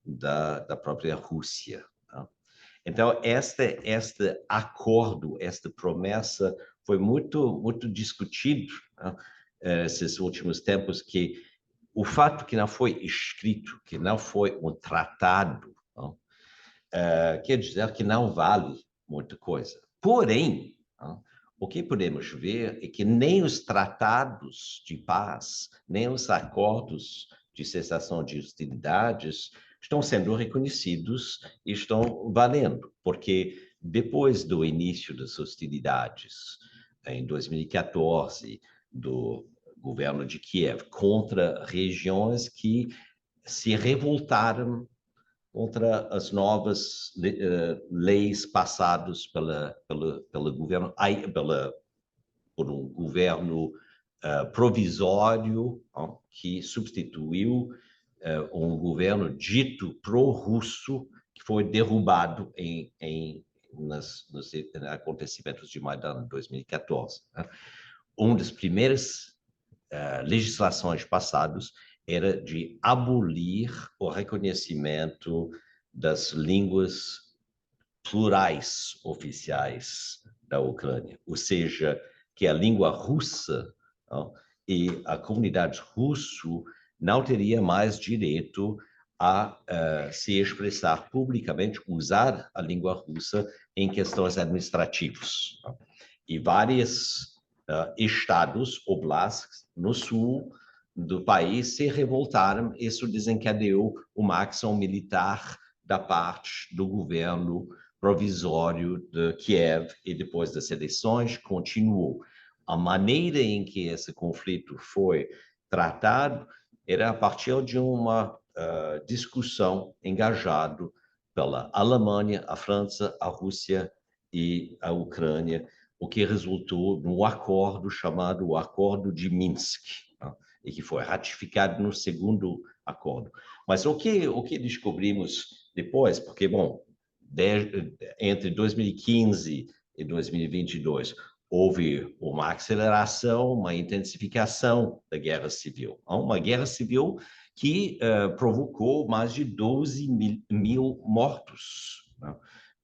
da própria Rússia. Então, este acordo, esta promessa foi muito discutido, né, esses últimos tempos, que o fato que não foi escrito, que não foi um tratado, quer dizer que não vale muita coisa. Porém, o que podemos ver é que nem os tratados de paz, nem os acordos de cessação de hostilidades estão sendo reconhecidos e estão valendo, porque depois do início das hostilidades, em 2014, do governo de Kiev contra regiões que se revoltaram contra as novas leis passadas pelo governo, por um governo provisório que substituiu um governo dito pró-russo que foi derrubado nos acontecimentos de Maidan em 2014. Né? Uma das primeiras legislações passadas era de abolir o reconhecimento das línguas plurais oficiais da Ucrânia, ou seja, que a língua russa e a comunidade russa não teria mais direito a se expressar publicamente, usar a língua russa em questões administrativas. E vários estados, oblasts, no sul do país se revoltaram. Isso desencadeou uma ação militar da parte do governo provisório de Kiev e depois das eleições continuou. A maneira em que esse conflito foi tratado era a partir de uma discussão engajada pela Alemanha, a França, a Rússia e a Ucrânia, o que resultou num acordo chamado Acordo de Minsk, e que foi ratificado no segundo acordo. Mas o que descobrimos depois, porque, bom, entre 2015 e 2022, houve uma aceleração, uma intensificação da guerra civil. Uma guerra civil que provocou mais de 12 mil mortos, né,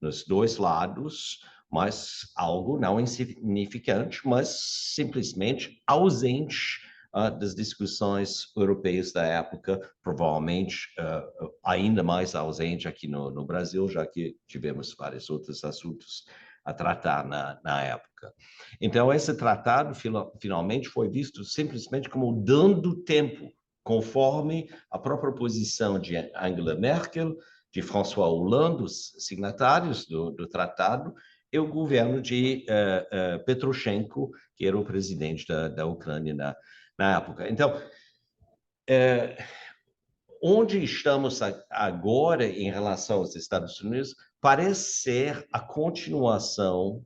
nos dois lados, mas algo não insignificante, mas simplesmente ausente das discussões europeias da época, provavelmente ainda mais ausente aqui no Brasil, já que tivemos vários outros assuntos a tratar na época. Então, esse tratado finalmente foi visto simplesmente como dando tempo, conforme a própria posição de Angela Merkel, de François Hollande, os signatários do tratado, e o governo de Poroshenko, que era o presidente da Ucrânia na época. Então, onde estamos agora em relação aos Estados Unidos parece ser a continuação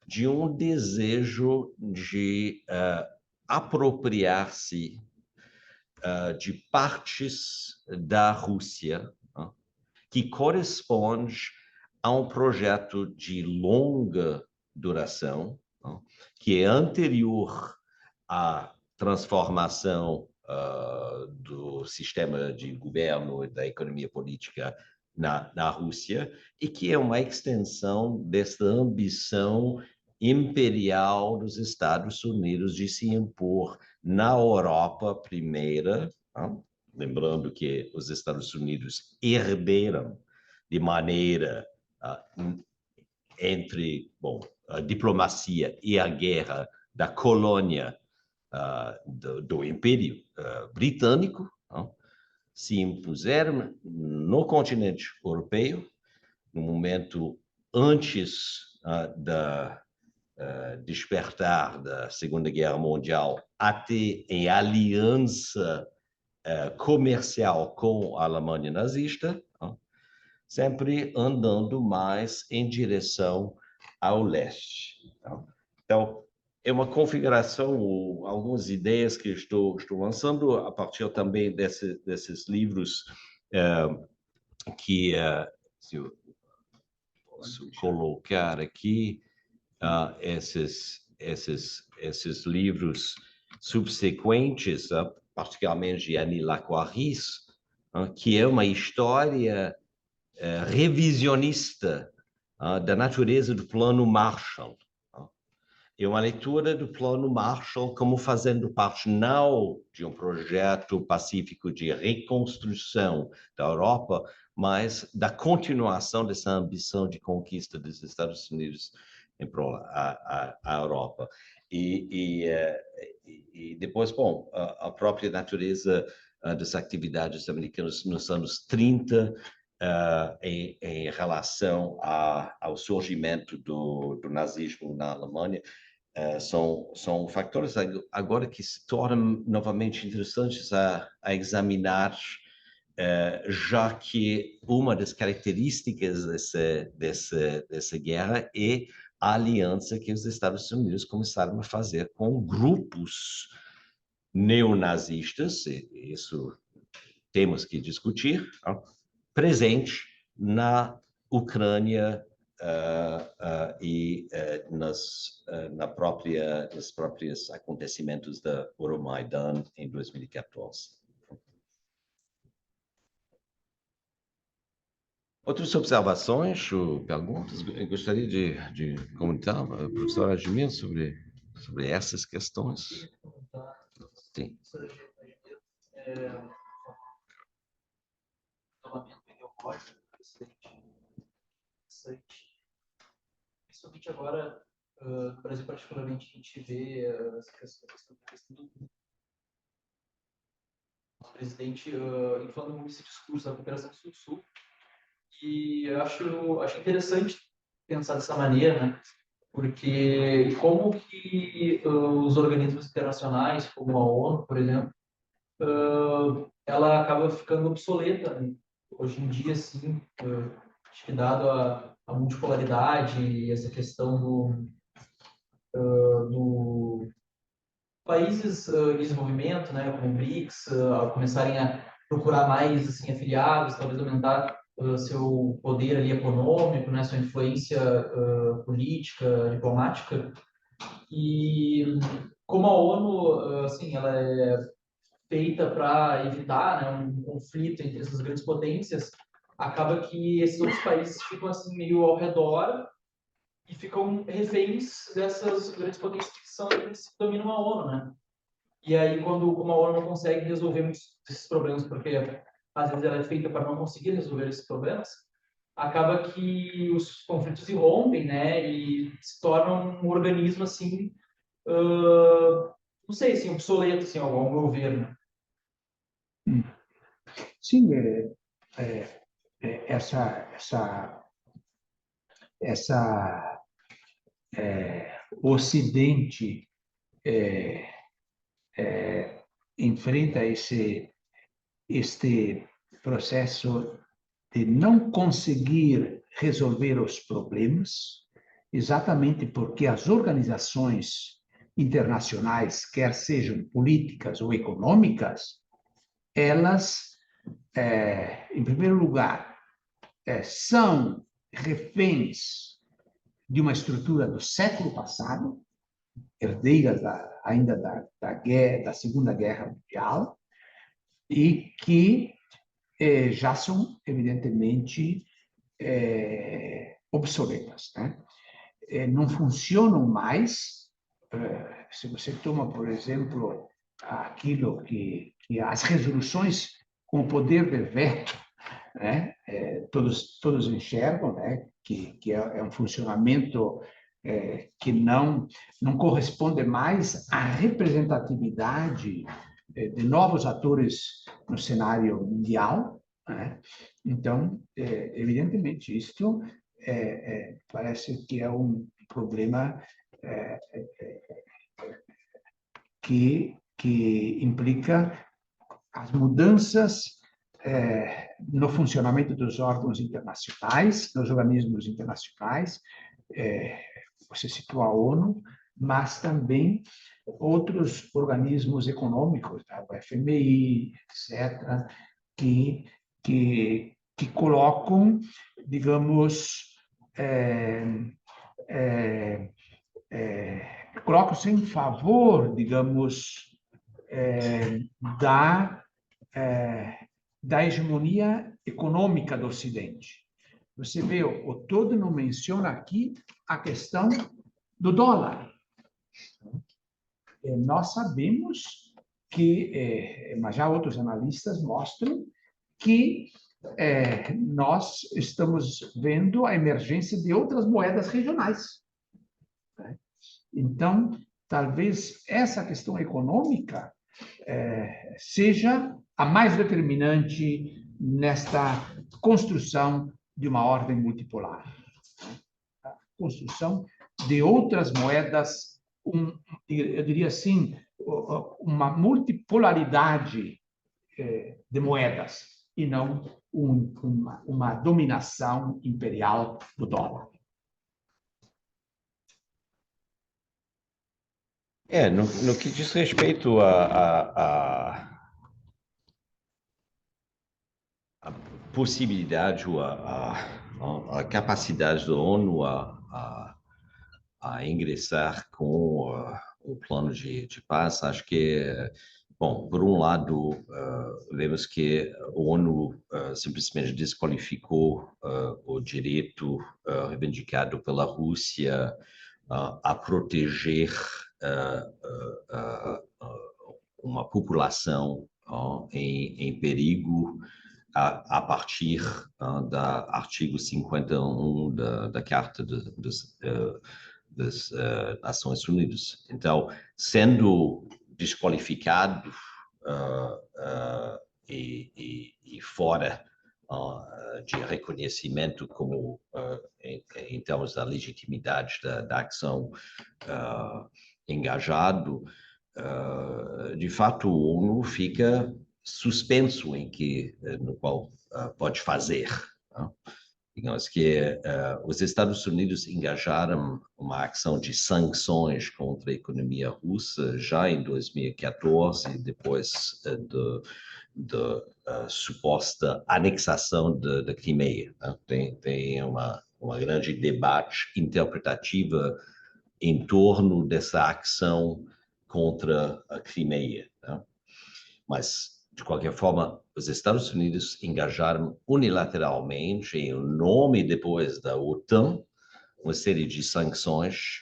de um desejo de apropriar-se de partes da Rússia que corresponde a um projeto de longa duração, que é anterior à transformação do sistema de governo e da economia política na Rússia, e que é uma extensão dessa ambição imperial dos Estados Unidos de se impor na Europa primeira, lembrando que os Estados Unidos herderam de maneira entre a diplomacia e a guerra da colônia do Império Britânico, se impuseram no continente europeu, no momento antes da despertar da Segunda Guerra Mundial, até em aliança comercial com a Alemanha nazista, sempre andando mais em direção ao leste. Então, é uma configuração, algumas ideias que estou lançando a partir também desses livros que, se eu posso colocar aqui, esses livros subsequentes, particularmente de Annie Lacouaris, que é uma história revisionista da natureza do Plano Marshall. É uma leitura do Plano Marshall como fazendo parte não de um projeto pacífico de reconstrução da Europa, mas da continuação dessa ambição de conquista dos Estados Unidos à Europa. E depois, bom, a própria natureza das atividades americanas nos anos 30, em relação ao surgimento do nazismo na Alemanha, são fatores agora que se tornam novamente interessantes a examinar, já que uma das características dessa guerra é a aliança que os Estados Unidos começaram a fazer com grupos neonazistas, e isso temos que discutir, presente na Ucrânia e nos próprios acontecimentos da Euromaidan em 2014. Outras observações ou perguntas? Eu gostaria de comentar, professor Admir, sobre essas questões. Sim. Principalmente agora, no Brasil particularmente, a gente vê essa questão do presidente inflando muito esse discurso da cooperação sul-sul, e eu acho interessante pensar dessa maneira, né? Porque como que os organismos internacionais, como a ONU, por exemplo, ela acaba ficando obsoleta, né? Hoje em dia, sim, acho que dado a multipolaridade e essa questão do países em desenvolvimento, né, como o BRICS, começarem a procurar mais assim, afiliados, talvez aumentar seu poder ali econômico, né, sua influência política, diplomática. E como a ONU, assim, ela é feita para evitar, né, um conflito entre essas grandes potências, acaba que esses outros países ficam assim meio ao redor e ficam reféns dessas grandes potências que dominam a ONU, né? E aí, como a ONU não consegue resolver muitos desses problemas, porque às vezes ela é feita para não conseguir resolver esses problemas, acaba que os conflitos irrompem, né, e se tornam um organismo assim, não sei, assim, obsoleto, assim, ao meu ver, né? Sim, essa o Ocidente enfrenta este processo de não conseguir resolver os problemas, exatamente porque as organizações internacionais, quer sejam políticas ou econômicas, elas, em primeiro lugar, são reféns de uma estrutura do século passado, herdeiras ainda da Segunda Guerra Mundial, e que já são, evidentemente, obsoletas, né? Não funcionam mais. Se você toma, por exemplo, aquilo que as resoluções com o poder de veto, né? Todos enxergam, né? Que é um funcionamento que não corresponde mais à representatividade de novos atores no cenário mundial, né? Então, evidentemente, isto parece que é um problema que implica as mudanças no funcionamento dos órgãos internacionais, dos organismos internacionais, você citou a ONU, mas também outros organismos econômicos, o FMI, etc., que colocam, digamos, colocam-se em favor, digamos, da da hegemonia econômica do Ocidente. Você vê, o todo não menciona aqui a questão do dólar. Nós sabemos que, mas já outros analistas mostram que nós estamos vendo a emergência de outras moedas regionais. Então, talvez essa questão econômica seja a mais determinante nesta construção de uma ordem multipolar. A construção de outras moedas, eu diria assim, uma multipolaridade de moedas, e não uma dominação imperial do dólar. No que diz respeito à possibilidade ou a capacidade da ONU a ingressar com o plano de paz, acho que, bom, por um lado, vemos que a ONU simplesmente desqualificou o direito reivindicado pela Rússia a proteger uma população em perigo a partir do artigo 51 da Carta das Nações Unidas. Então, sendo desqualificado e fora de reconhecimento como em termos da legitimidade da ação engajado, de fato, o ONU fica suspenso no qual pode fazer. Digamos que os Estados Unidos engajaram uma ação de sanções contra a economia russa já em 2014, depois da suposta anexação da Crimeia. Tem uma grande debate interpretativa em torno dessa ação contra a Crimeia. Mas, de qualquer forma, os Estados Unidos engajaram unilateralmente, em nome depois da OTAN, uma série de sanções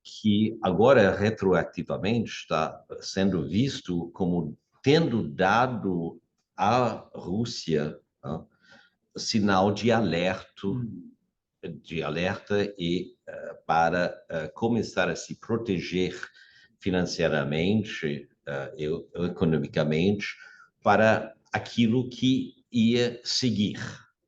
que agora, retroativamente, está sendo visto como tendo dado à Rússia sinal de alerta e para começar a se proteger financeiramente e economicamente para aquilo que ia seguir.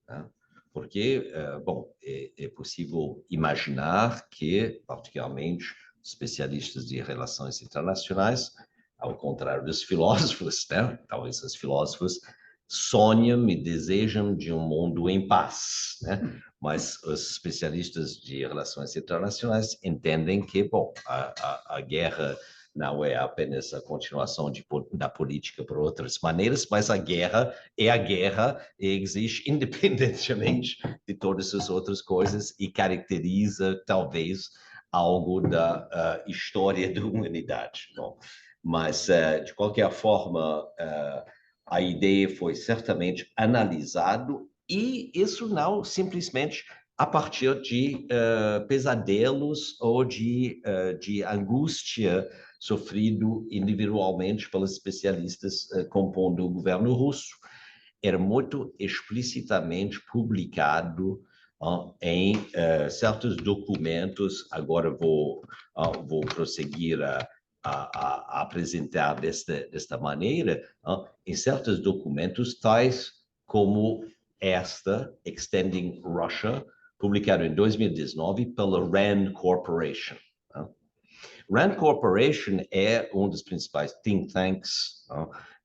Tá? Porque, bom, é possível imaginar que, particularmente, especialistas de relações internacionais, ao contrário dos filósofos, né? Talvez os filósofos sonham e desejam de um mundo em paz, né? Mas os especialistas de relações internacionais entendem que, bom, a guerra não é apenas a continuação da política por outras maneiras, mas a guerra é a guerra e existe independentemente de todas as outras coisas e caracteriza, talvez, algo da história da humanidade. Bom, mas, de qualquer forma, a ideia foi certamente analisado e isso não simplesmente a partir de pesadelos ou de angústia sofrido individualmente pelos especialistas compondo o governo russo. Era muito explicitamente publicado em certos documentos. Agora vou prosseguir a apresentar desta maneira, em certos documentos, tais como Extending Russia, publicado em 2019 pela RAND Corporation. RAND Corporation é um dos principais think tanks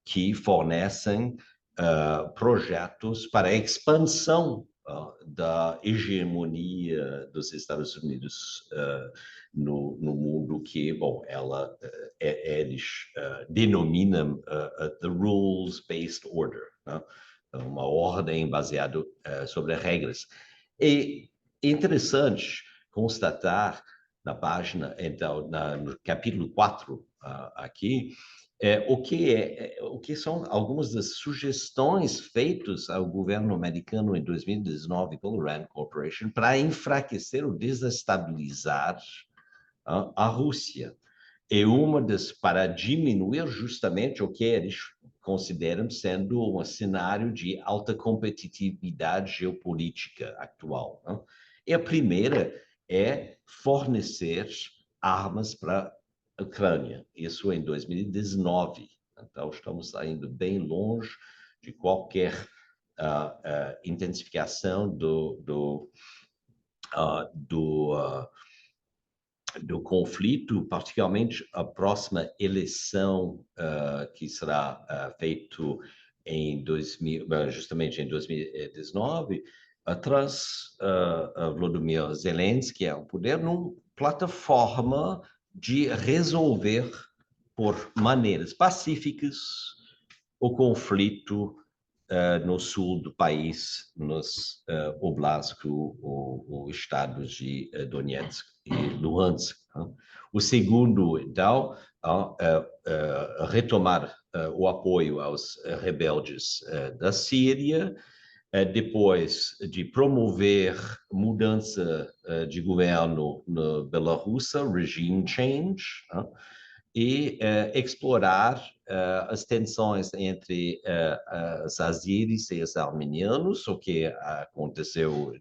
que fornecem projetos para a expansão da hegemonia dos Estados Unidos no mundo que, bom, eles denominam the rules-based order, né? Uma ordem baseada sobre regras. E é interessante constatar na página, então, no capítulo 4 aqui, o que são algumas das sugestões feitas ao governo americano em 2019 pelo RAND Corporation para enfraquecer ou desestabilizar a Rússia. É uma das para diminuir justamente o que eles consideram sendo um cenário de alta competitividade geopolítica atual. Né? E a primeira é fornecer armas para a Ucrânia, isso em 2019. Então, estamos saindo bem longe de qualquer intensificação do conflito, particularmente a próxima eleição que será feito justamente em 2019, traz Volodymyr Zelensky ao poder numa plataforma de resolver por maneiras pacíficas o conflito no sul do país, nos oblasts, o estados de Donetsk e Luhansk. O segundo, então, retomar o apoio aos rebeldes da Síria, depois de promover mudança de governo na Bielorrússia, regime change, e explorar as tensões entre os azeris e os armenianos, o que aconteceu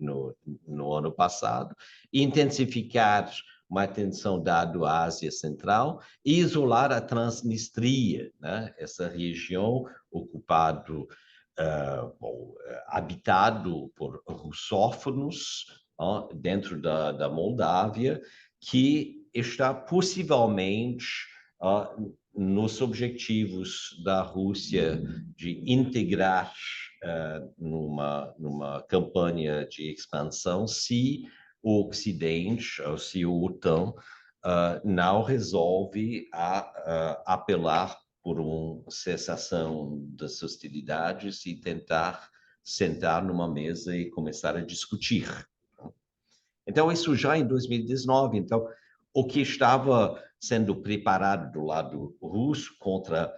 no ano passado, intensificar uma atenção dada à Ásia Central e isolar a Transnistria, né? Essa região ocupada, habitado por russófonos dentro da Moldávia, que está possivelmente nos objetivos da Rússia de integrar numa campanha de expansão se o Ocidente, ou se o OTAN, não resolve apelar por uma cessação das hostilidades e tentar sentar numa mesa e começar a discutir. Então, isso já em 2019. Então, o que estava sendo preparado do lado russo contra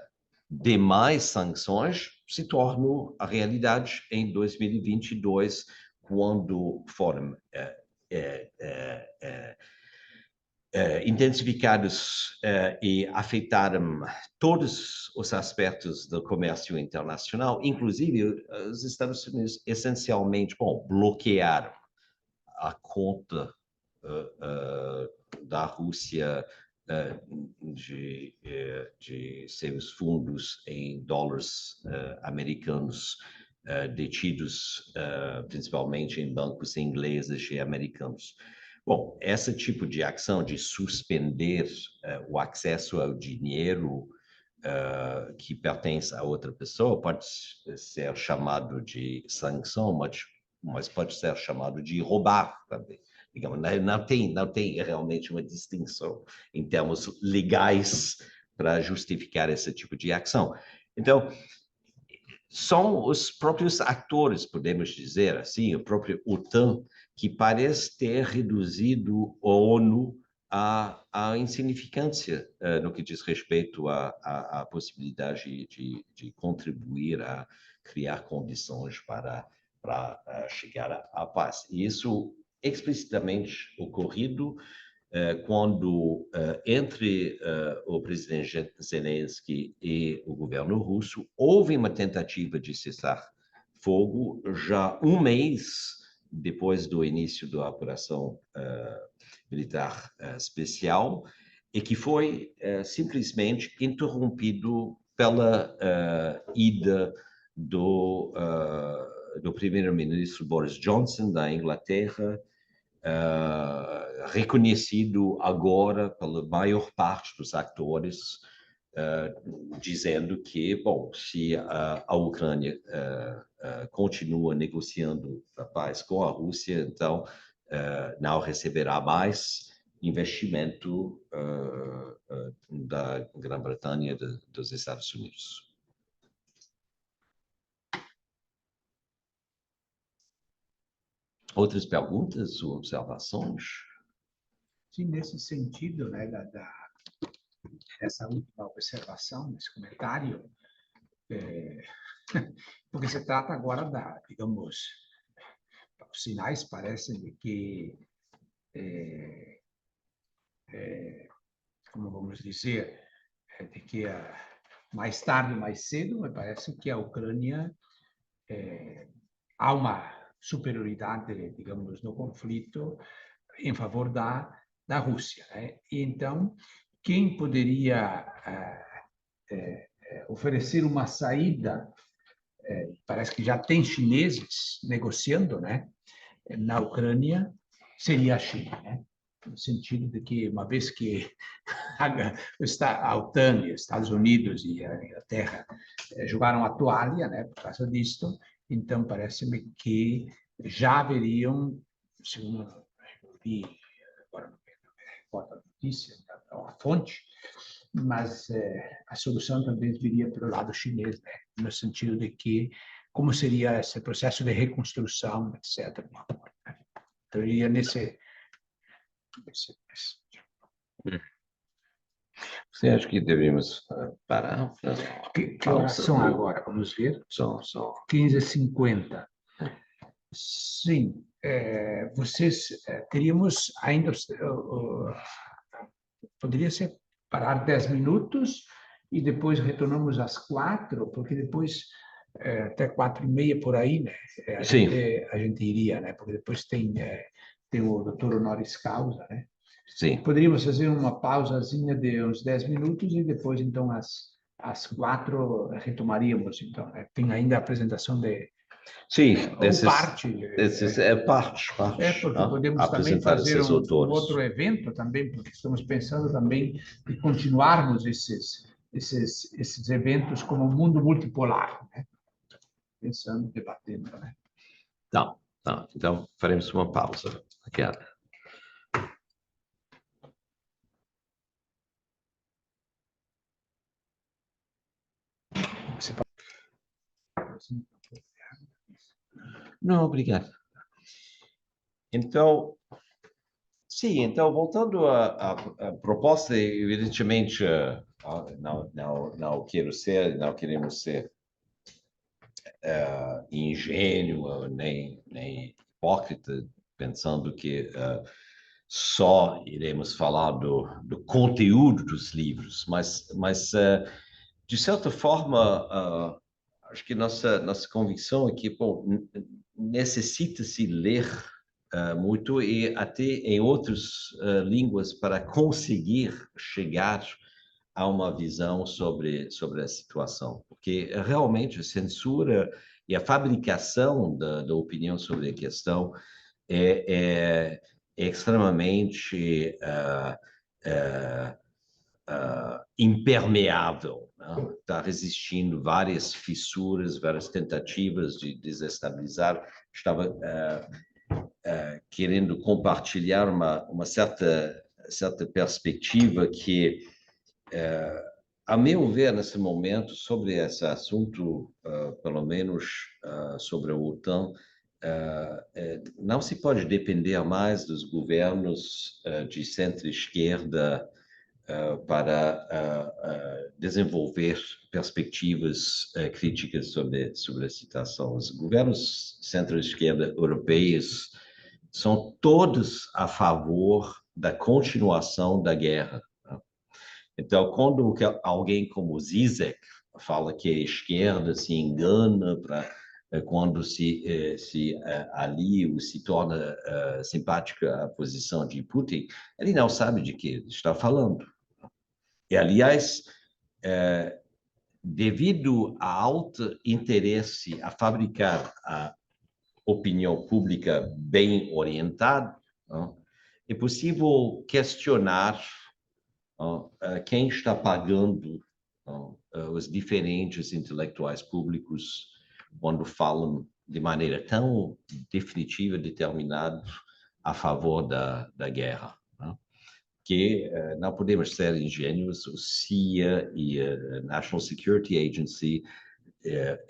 demais sanções se tornou a realidade em 2022, quando foram intensificados e afetaram todos os aspectos do comércio internacional, inclusive os Estados Unidos essencialmente, bloquearam a conta da Rússia de seus fundos em dólares americanos detidos principalmente em bancos ingleses e americanos. Bom, esse tipo de ação de suspender o acesso ao dinheiro que pertence a outra pessoa pode ser chamado de sanção, mas pode ser chamado de roubar também. Digamos, não tem realmente uma distinção em termos legais para justificar esse tipo de ação. Então, são os próprios atores, podemos dizer assim, o próprio OTAN, que parece ter reduzido a ONU à insignificância no que diz respeito à possibilidade de contribuir a criar condições para chegar à paz. E isso explicitamente ocorrido quando entre o presidente Zelensky e o governo russo houve uma tentativa de cessar fogo já um mês depois do início da operação militar especial e que foi simplesmente interrompido pela ida do primeiro-ministro Boris Johnson da Inglaterra, reconhecido agora pela maior parte dos atores, dizendo que, bom, se a Ucrânia continua negociando a paz com a Rússia, então não receberá mais investimento da Grã-Bretanha e dos Estados Unidos. Outras perguntas ou observações? Sim, nesse sentido, né, essa última observação, esse comentário, porque se trata agora digamos, os sinais parecem de que, como vamos dizer, de que mais tarde ou mais cedo, me parece que a Ucrânia há uma superioridade, digamos, no conflito em favor da Rússia, né? E então, quem poderia oferecer uma saída, parece que já tem chineses negociando, né, na Ucrânia, seria a China, né? No sentido de que, uma vez que a OTAN, os Estados Unidos e a Inglaterra jogaram a toalha, né, por causa disto, então parece-me que já haveriam, segundo eu vi, agora não me recordo a notícia, a fonte, mas a solução também viria pelo lado chinês, né, no sentido de que como seria esse processo de reconstrução, etc. Então, eu ia nesse. Você acha que deveríamos parar? Que horas são agora? Vamos ver. São 15h50. Sim, vocês teríamos ainda. Poderia ser parar 10 minutos e depois retornamos às 4, porque depois até 4h30 por aí, né? Sim. A gente iria, né? Porque depois tem o doutor honoris causa, né? Sim. Poderíamos fazer uma pausazinha de uns 10 minutos e depois, então, às 4 retomaríamos. Então, né? Tem ainda a apresentação de Sim, parte. Parte. Porque podemos também fazer um outro evento também, porque estamos pensando também em continuarmos esses eventos como um mundo multipolar, né? Pensando, debatendo, né? Tá. Então, faremos uma pausa. Obrigado. Não, obrigado. Então, sim, então, voltando à proposta, evidentemente, não queremos ser ingênuo, nem hipócrita, pensando que só iremos falar do conteúdo dos livros, mas de certa forma, acho que nossa convicção é que, bom, necessita-se ler muito e até em outras línguas para conseguir chegar a uma visão sobre a situação, porque realmente a censura e a fabricação da opinião sobre a questão é extremamente impermeável, né? Está resistindo várias fissuras, várias tentativas de desestabilizar. Estava querendo compartilhar uma certa perspectiva que, a meu ver, nesse momento, sobre esse assunto, pelo menos sobre a OTAN, não se pode depender mais dos governos de centro-esquerda para desenvolver perspectivas críticas sobre a situação. Os governos centro-esquerda europeus são todos a favor da continuação da guerra. Então, quando alguém como Zizek fala que a esquerda se engana quando se alia ou se torna simpática à posição de Putin, ele não sabe de que está falando. E, aliás, devido ao alto interesse a fabricar a opinião pública bem orientada, é possível questionar quem está pagando os diferentes intelectuais públicos quando falam de maneira tão definitiva, determinada, a favor da guerra. Que não podemos ser ingênuos, o CIA e a National Security Agency,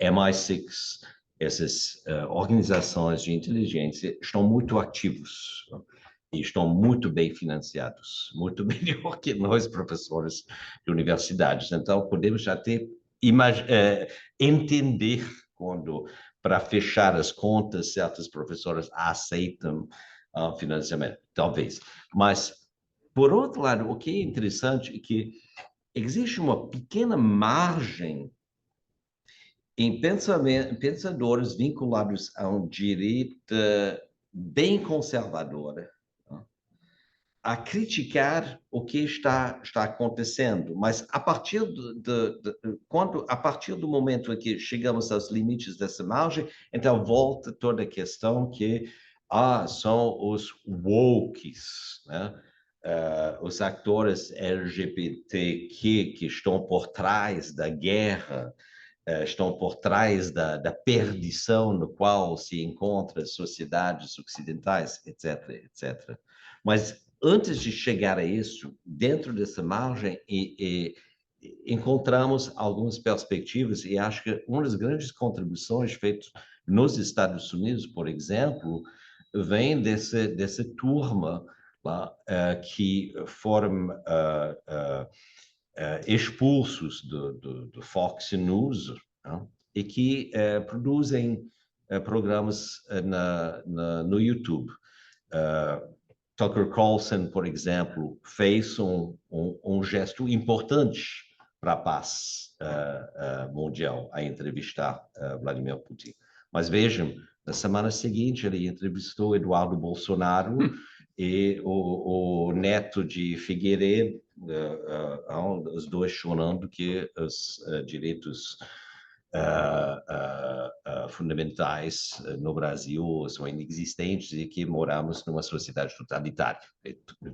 MI6, essas organizações de inteligência estão muito ativos e estão muito bem financiados, muito melhor que nós, professores de universidades. Então, podemos até entender quando, para fechar as contas, certas professoras aceitam financiamento, talvez. Mas, por outro lado, o que é interessante é que existe uma pequena margem em pensadores vinculados a uma direita bem conservadora a criticar o que está acontecendo, mas a partir a partir do momento em que chegamos aos limites dessa margem, então volta toda a questão que são os wokes, né? Os atores LGBTQ que estão por trás da guerra, estão por trás da perdição no qual se encontram as sociedades ocidentais, etc., etc. Mas antes de chegar a isso, dentro dessa margem, encontramos algumas perspectivas e acho que uma das grandes contribuições feitas nos Estados Unidos, por exemplo, vem dessa turma lá, que foram expulsos do Fox News, e que produzem programas no YouTube. Tucker Carlson, por exemplo, fez um gesto importante para a paz mundial, a entrevistar Vladimir Putin. Mas vejam, na semana seguinte ele entrevistou Eduardo Bolsonaro e o neto de Figueiredo, os dois chorando que os direitos fundamentais no Brasil são inexistentes e que moramos numa sociedade totalitária.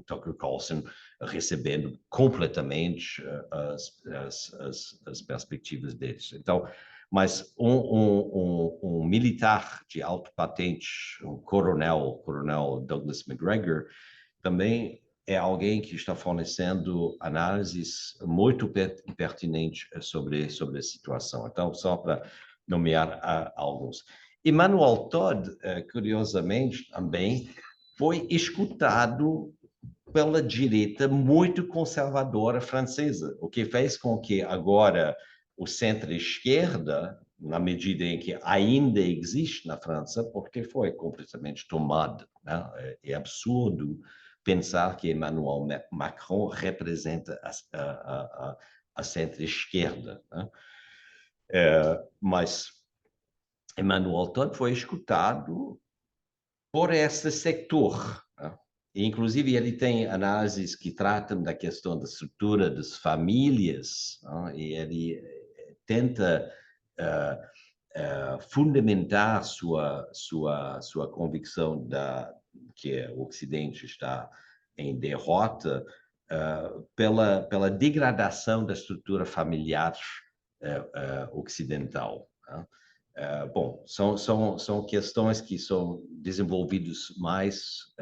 Tucker Carlson recebendo completamente as perspectivas deles. Então, mas um militar de alta patente, um coronel Douglas McGregor, também é alguém que está fornecendo análises muito pertinentes sobre a situação. Então, só para nomear alguns. Emmanuel Todd, curiosamente, também foi escutado pela direita muito conservadora francesa, o que fez com que agora o centro-esquerda, na medida em que ainda existe na França, porque foi completamente tomado, né? É absurdo pensar que Emmanuel Macron representa a centro-esquerda, né? Mas Emmanuel Todd foi escutado por esse setor, né? Inclusive, ele tem análises que tratam da questão da estrutura das famílias, né? E ele tenta fundamentar sua convicção que o Ocidente está em derrota pela degradação da estrutura familiar ocidental, né? Bom, são questões que são desenvolvidas mais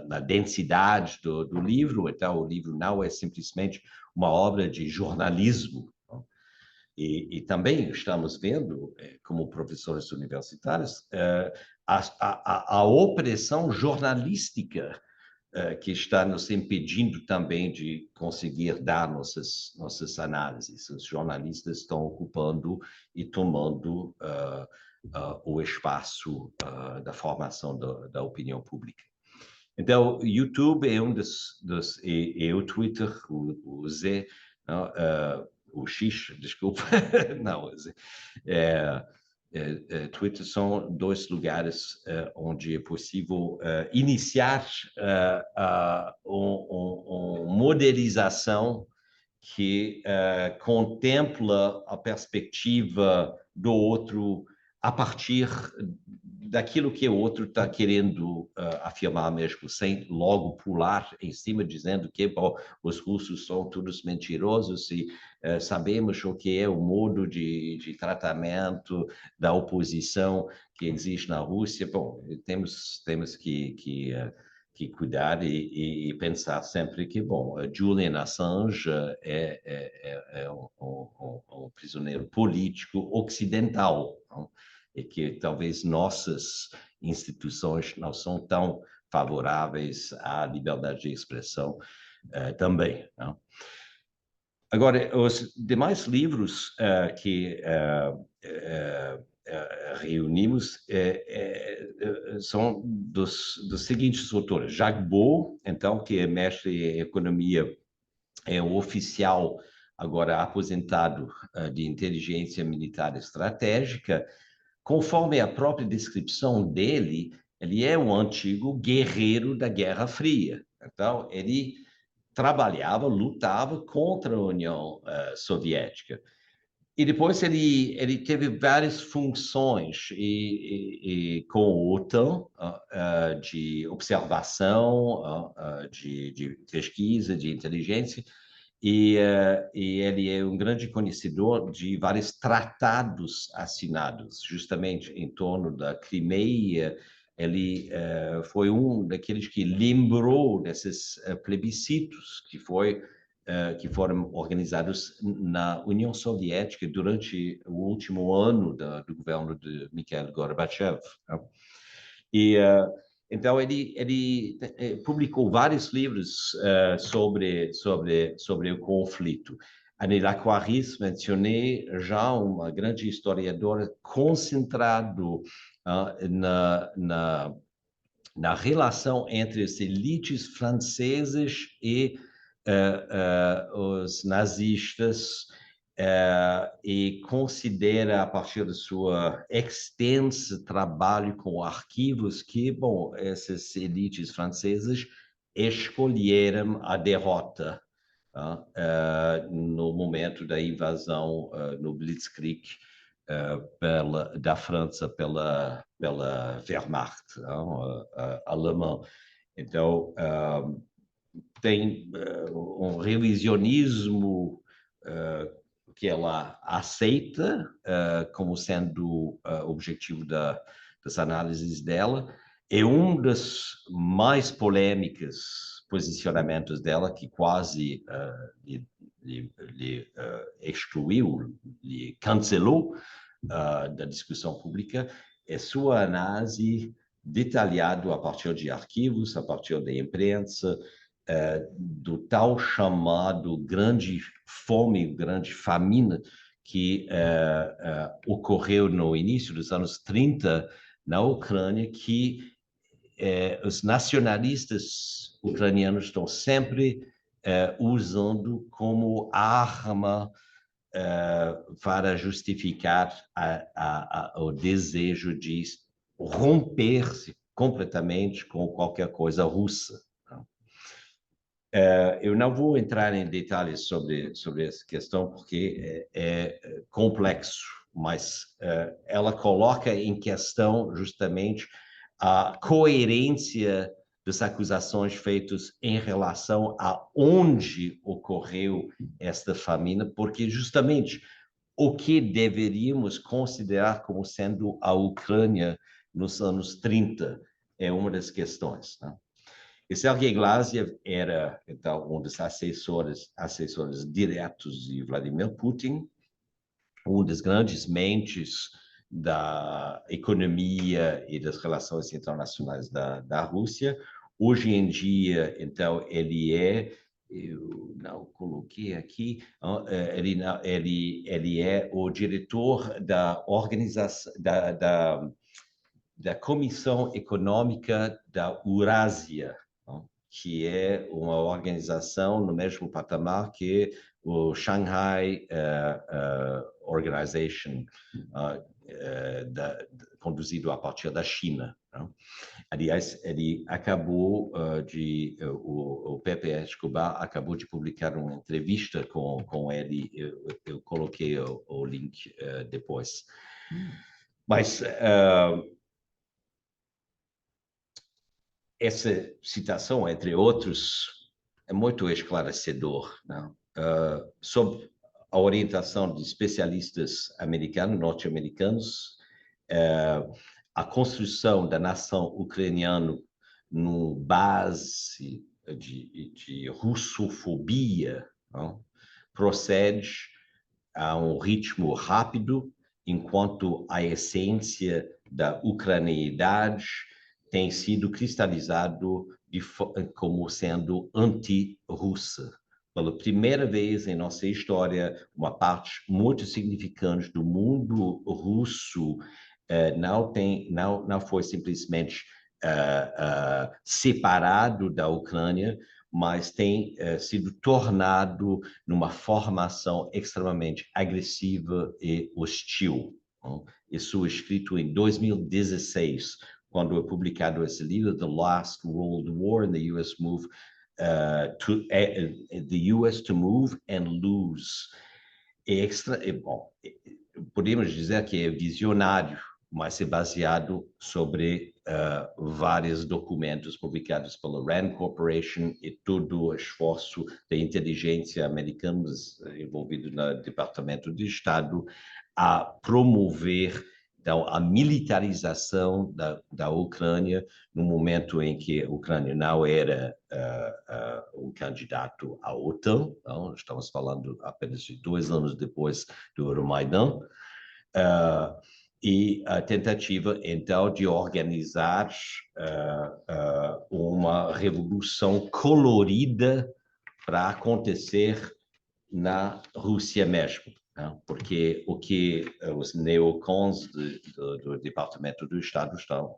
na densidade do livro, então o livro não é simplesmente uma obra de jornalismo, né? E também estamos vendo, como professores universitários, a opressão jornalística que está nos impedindo também de conseguir dar nossas análises. Os jornalistas estão ocupando e tomando o espaço da formação da opinião pública. Então, o YouTube é e o Twitter, o Z, não, o X, desculpa, não, Twitter são dois lugares onde é possível iniciar uma modelização que contempla a perspectiva do outro a partir daquilo que o outro está querendo afirmar mesmo, sem logo pular em cima dizendo que bom, os russos são todos mentirosos e sabemos o que é o modo de tratamento da oposição que existe na Rússia. Bom, temos que cuidar e pensar sempre que, bom, Julian Assange é um prisioneiro político ocidental, não? E que talvez nossas instituições não são tão favoráveis à liberdade de expressão também, não? Agora, os demais livros que reunimos são dos seguintes autores. Jacques Beau, então, que é mestre em economia, é um oficial agora aposentado de inteligência militar estratégica. Conforme a própria descrição dele, ele é um antigo guerreiro da Guerra Fria. Então, ele trabalhava, lutava contra a União Soviética. E depois ele teve várias funções com o OTAN, de observação, de pesquisa, de inteligência, e ele é um grande conhecedor de vários tratados assinados, justamente em torno da Crimeia. Ele foi um daqueles que lembrou desses plebiscitos que foram organizados na União Soviética durante o último ano do governo de Mikhail Gorbachev, né? E então ele publicou vários livros sobre o conflito. Annie Lacouaris, mencionei já, uma grande historiadora concentrado na relação entre as elites francesas e os nazistas, e considera, a partir do seu extenso trabalho com arquivos, que, bom, essas elites francesas escolheram a derrota no momento da invasão no Blitzkrieg da França pela Wehrmacht alemã. Então, tem um revisionismo que ela aceita como sendo objetivo das análises dela. É um dos mais polêmicos posicionamentos dela, que quase lhe excluiu, lhe cancelou da discussão pública, é sua análise detalhada a partir de arquivos, a partir da imprensa, do tal chamado grande fome, grande famine que ocorreu no início dos anos 30 na Ucrânia, que os nacionalistas ucranianos estão sempre usando como arma para justificar o desejo de romper-se completamente com qualquer coisa russa. Eu não vou entrar em detalhes sobre essa questão, porque é complexo, mas ela coloca em questão justamente a coerência das acusações feitas em relação a onde ocorreu esta família, porque justamente o que deveríamos considerar como sendo a Ucrânia nos anos 30 é uma das questões, né? E Sergei Glaziev era, então, um dos assessores diretos de Vladimir Putin, um das grandes mentes da economia e das relações internacionais da Rússia. Hoje em dia, então, eu não coloquei aqui, ele é o diretor da organização, da Comissão Econômica da Eurásia, que é uma organização no mesmo patamar que o Shanghai Organization, conduzido a partir da China. Aliás, ele acabou o Pepe Escobar acabou de publicar uma entrevista com ele, eu coloquei o link depois. Mas essa citação, entre outros, é muito esclarecedor, né? Sob a orientação de especialistas americanos, norte-americanos, a construção da nação ucraniana numa base de russofobia, né, procede a um ritmo rápido, enquanto a essência da ucranianidade tem sido cristalizado como sendo anti-russa. Pela primeira vez em nossa história, uma parte muito significante do mundo russo não foi simplesmente separado da Ucrânia, mas tem sido tornado numa formação extremamente agressiva e hostil. Isso escrito em 2016, quando é publicado esse livro, The Last World War, and the U.S. Move the U.S. to Move and Lose. Bom, podemos dizer que é visionário, mas é baseado sobre vários documentos publicados pela RAND Corporation e todo o esforço da inteligência americana envolvido no Departamento de Estado a promover então, a militarização da Ucrânia no momento em que a Ucrânia não era um candidato à OTAN, então, estamos falando apenas de 2 anos depois do Euromaidan, e a tentativa, então, de organizar uma revolução colorida para acontecer na Rússia mesmo, né? Porque o que os neocons do Departamento do Estado estão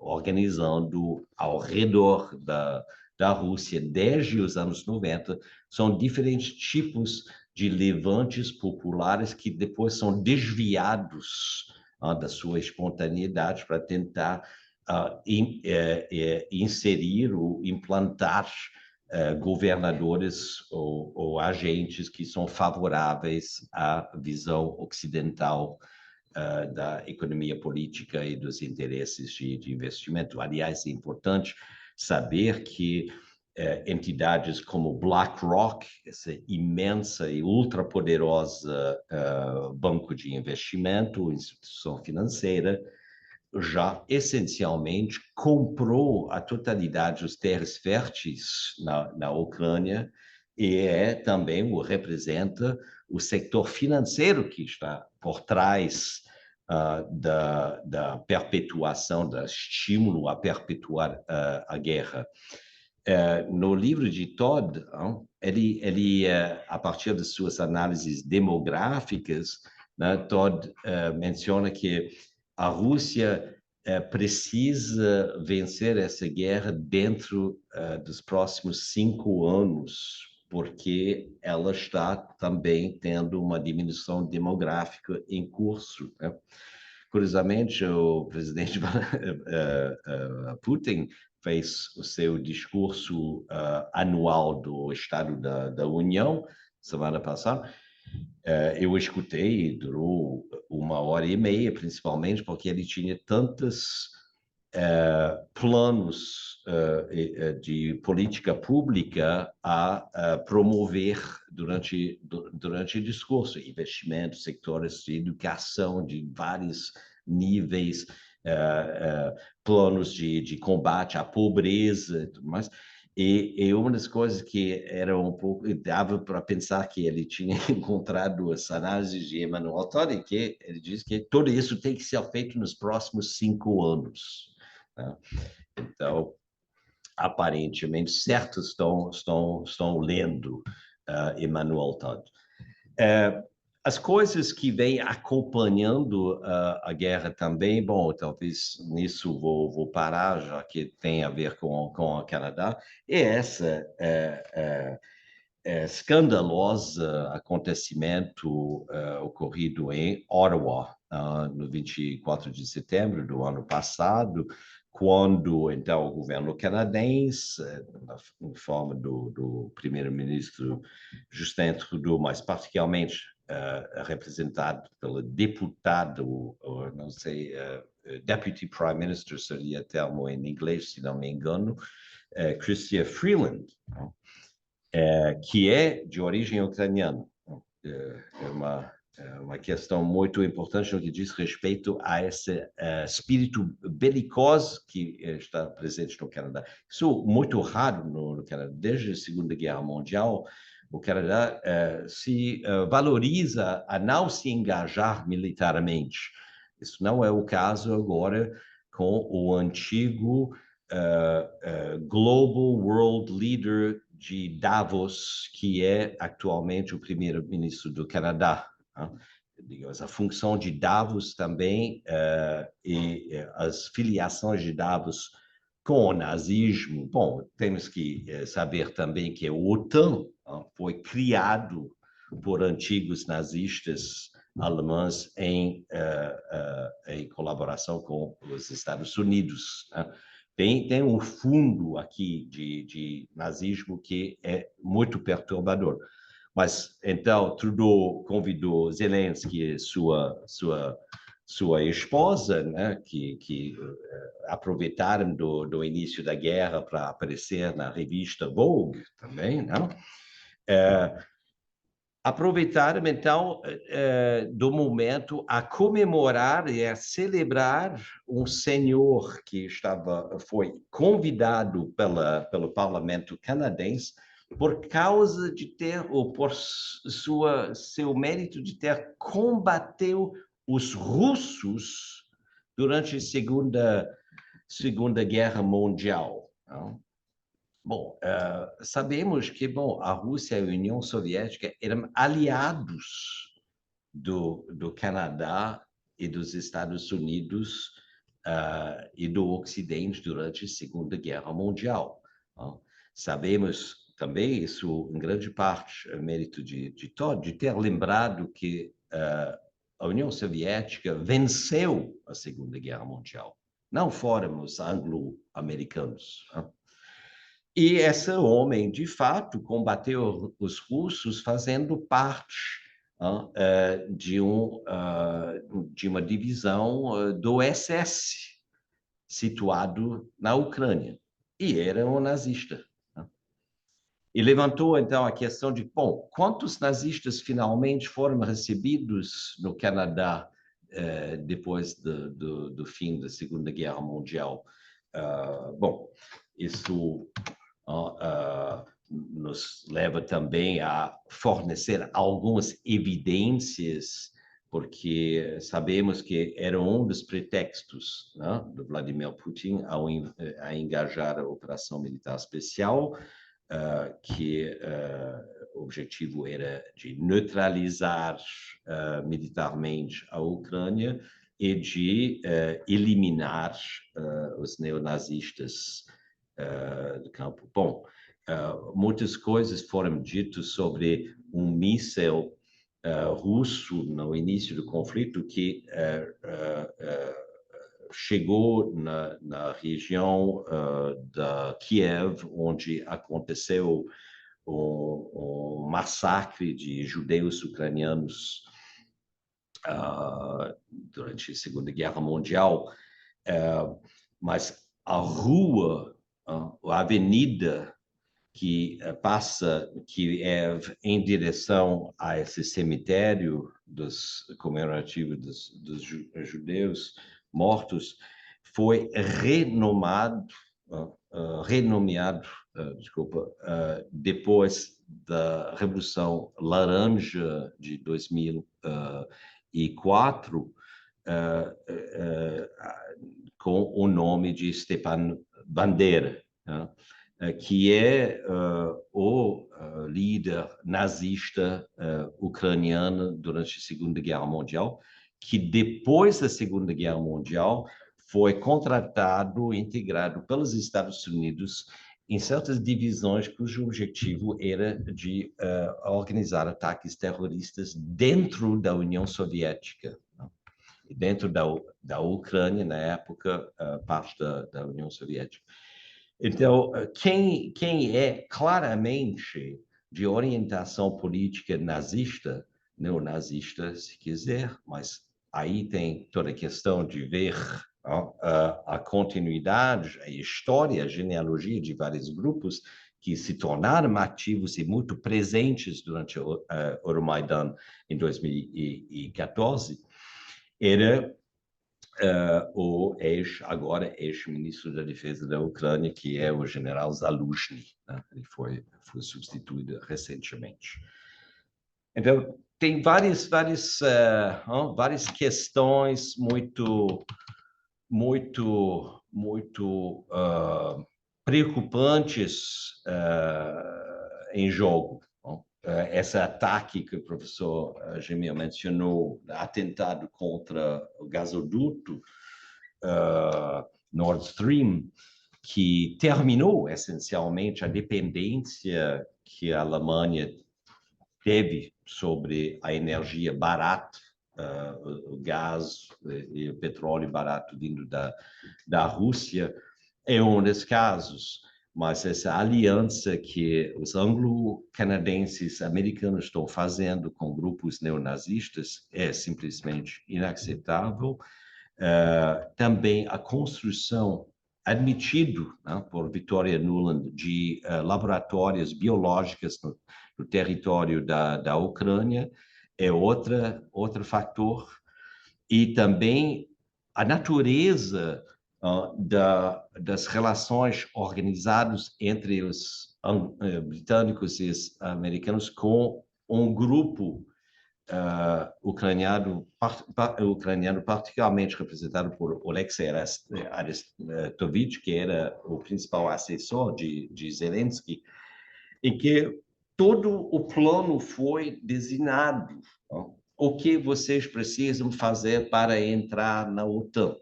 organizando ao redor da Rússia desde os anos 90 são diferentes tipos de levantes populares que depois são desviados da sua espontaneidade para tentar inserir ou implantar governadores ou agentes que são favoráveis à visão ocidental da economia política e dos interesses de investimento. Aliás, é importante saber que entidades como BlackRock, essa imensa e ultrapoderosa banco de investimento, instituição financeira, já essencialmente comprou a totalidade dos terras férteis na Ucrânia e também representa o setor financeiro que está por trás da perpetuação, do estímulo a perpetuar a guerra. No livro de Todd, ele a partir de suas análises demográficas, né, Todd menciona que a Rússia precisa vencer essa guerra dentro dos próximos 5 anos, porque ela está também tendo uma diminuição demográfica em curso, né? Curiosamente, o presidente Putin fez o seu discurso anual do Estado da União semana passada. Eu escutei, durou 1h30, principalmente porque ele tinha tantos planos de política pública a promover durante o discurso, investimentos, sectores de educação de vários níveis, planos de combate à pobreza e tudo mais. E uma das coisas que era um pouco, dava para pensar que ele tinha encontrado as análises de Emmanuel Todd, que ele diz que tudo isso tem que ser feito nos próximos 5 anos. Né? Então, aparentemente, certos estão lendo Emmanuel Todd. As coisas que vêm acompanhando a guerra também, bom, talvez nisso vou parar, já que tem a ver com o Canadá, é essa escandalosa acontecimento ocorrido em Ottawa, no 24 de setembro do ano passado, quando, então, o governo canadense, na forma do primeiro-ministro Justin Trudeau, mas particularmente representado pelo deputado, ou não sei, Deputy Prime Minister seria termo em inglês, se não me engano, Chrystia Freeland, que é de origem ucraniana. É uma questão muito importante no que diz respeito a esse espírito belicoso que está presente no Canadá. Isso é muito raro no Canadá. Desde a Segunda Guerra Mundial, o Canadá se valoriza a não se engajar militarmente. Isso não é o caso agora com o antigo Global World Leader de Davos, que é atualmente o primeiro-ministro do Canadá. A função de Davos também e as filiações de Davos com o nazismo. Bom, temos que saber também que o OTAN foi criado por antigos nazistas alemães em colaboração com os Estados Unidos. Tem um fundo aqui de nazismo que é muito perturbador. Mas, então, Trudeau convidou Zelensky, sua esposa, né, que aproveitaram do início da guerra para aparecer na revista Vogue também, não? Aproveitaram, então, do momento a comemorar e a celebrar um senhor que foi convidado pelo parlamento canadense por causa de ter, ou por seu mérito de ter combateu os russos durante a Segunda Guerra Mundial. Não? Bom, sabemos que a Rússia e a União Soviética eram aliados do Canadá e dos Estados Unidos e do Ocidente durante a Segunda Guerra Mundial. Sabemos também, isso em grande parte é mérito de Todd, de ter lembrado que a União Soviética venceu a Segunda Guerra Mundial. Não fôramos anglo-americanos. E esse homem, de fato, combateu os russos fazendo parte de uma divisão do SS, situado na Ucrânia. E era um nazista. E levantou, então, a questão de, quantos nazistas finalmente foram recebidos no Canadá depois do fim da Segunda Guerra Mundial? Isso nos leva também a fornecer algumas evidências, porque sabemos que era um dos pretextos, né, do Vladimir Putin a engajar a operação militar especial, que o objetivo era de neutralizar militarmente a Ucrânia, e de eliminar os neonazistas do campo. Bom, muitas coisas foram ditas sobre um míssil russo no início do conflito que chegou na região da Kiev, onde aconteceu um massacre de judeus ucranianos durante a Segunda Guerra Mundial, mas a rua, a avenida que passa Kiev em direção a esse cemitério comemorativo dos judeus mortos foi renomeado depois da Revolução Laranja de 2004, com o nome de Stepan Bandera, que é o líder nazista ucraniano durante a Segunda Guerra Mundial, que depois da Segunda Guerra Mundial foi contratado, integrado pelos Estados Unidos em certas divisões cujo objetivo era de organizar ataques terroristas dentro da União Soviética, e dentro da Ucrânia, na época, parte da União Soviética. Então, quem é claramente de orientação política nazista, neonazista, se quiser, mas aí tem toda a questão de ver a continuidade, a história, a genealogia de vários grupos que se tornaram ativos e muito presentes durante o Euromaidan em 2014, era o agora ex-ministro da Defesa da Ucrânia, que é o general Zaluzhny, né? Ele foi substituído recentemente. Então, tem várias questões muito preocupantes em jogo. Esse ataque que o professor Gemir mencionou, atentado contra o gasoduto Nord Stream, que terminou essencialmente a dependência que a Alemanha teve sobre a energia barata, o gás e o petróleo barato vindo da Rússia, é um dos casos. Mas essa aliança que os anglo-canadenses americanos estão fazendo com grupos neonazistas é simplesmente inaceitável. Também a construção, admitido, né, por Victoria Nuland, de laboratórios biológicos no território da Ucrânia é outro fator. E também a natureza das relações organizadas entre os britânicos e os americanos com um grupo ucraniano, particularmente representado por Alexei Arestovich, que era o principal assessor de Zelensky, em que todo o plano foi designado. O que vocês precisam fazer para entrar na OTAN?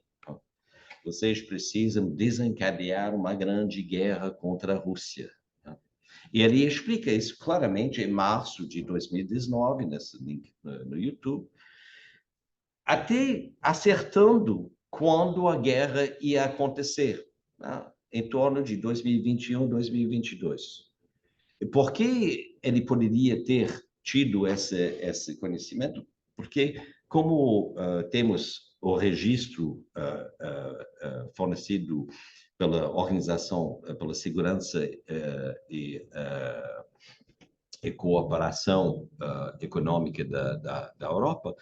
Vocês precisam desencadear uma grande guerra contra a Rússia. E ele explica isso claramente em março de 2019, nesse link no YouTube, até acertando quando a guerra ia acontecer, né? Em torno de 2021, 2022. E por que ele poderia ter tido esse conhecimento? Porque, como temos o registro fornecido pela Organização pela Segurança e Cooperação Econômica da Europa,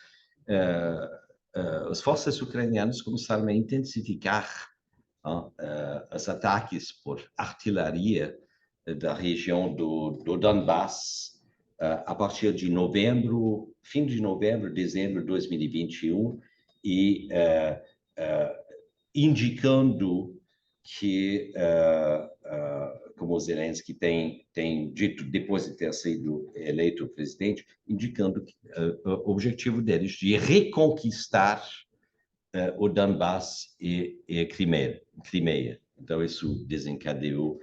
as forças ucranianas começaram a intensificar os ataques por artilharia da região do Donbass a partir de fim de novembro, dezembro de 2021, e indicando que, como Zelensky tem dito depois de ter sido eleito presidente, indicando que o objetivo deles de reconquistar o Donbass e a Crimeia. Então, isso desencadeou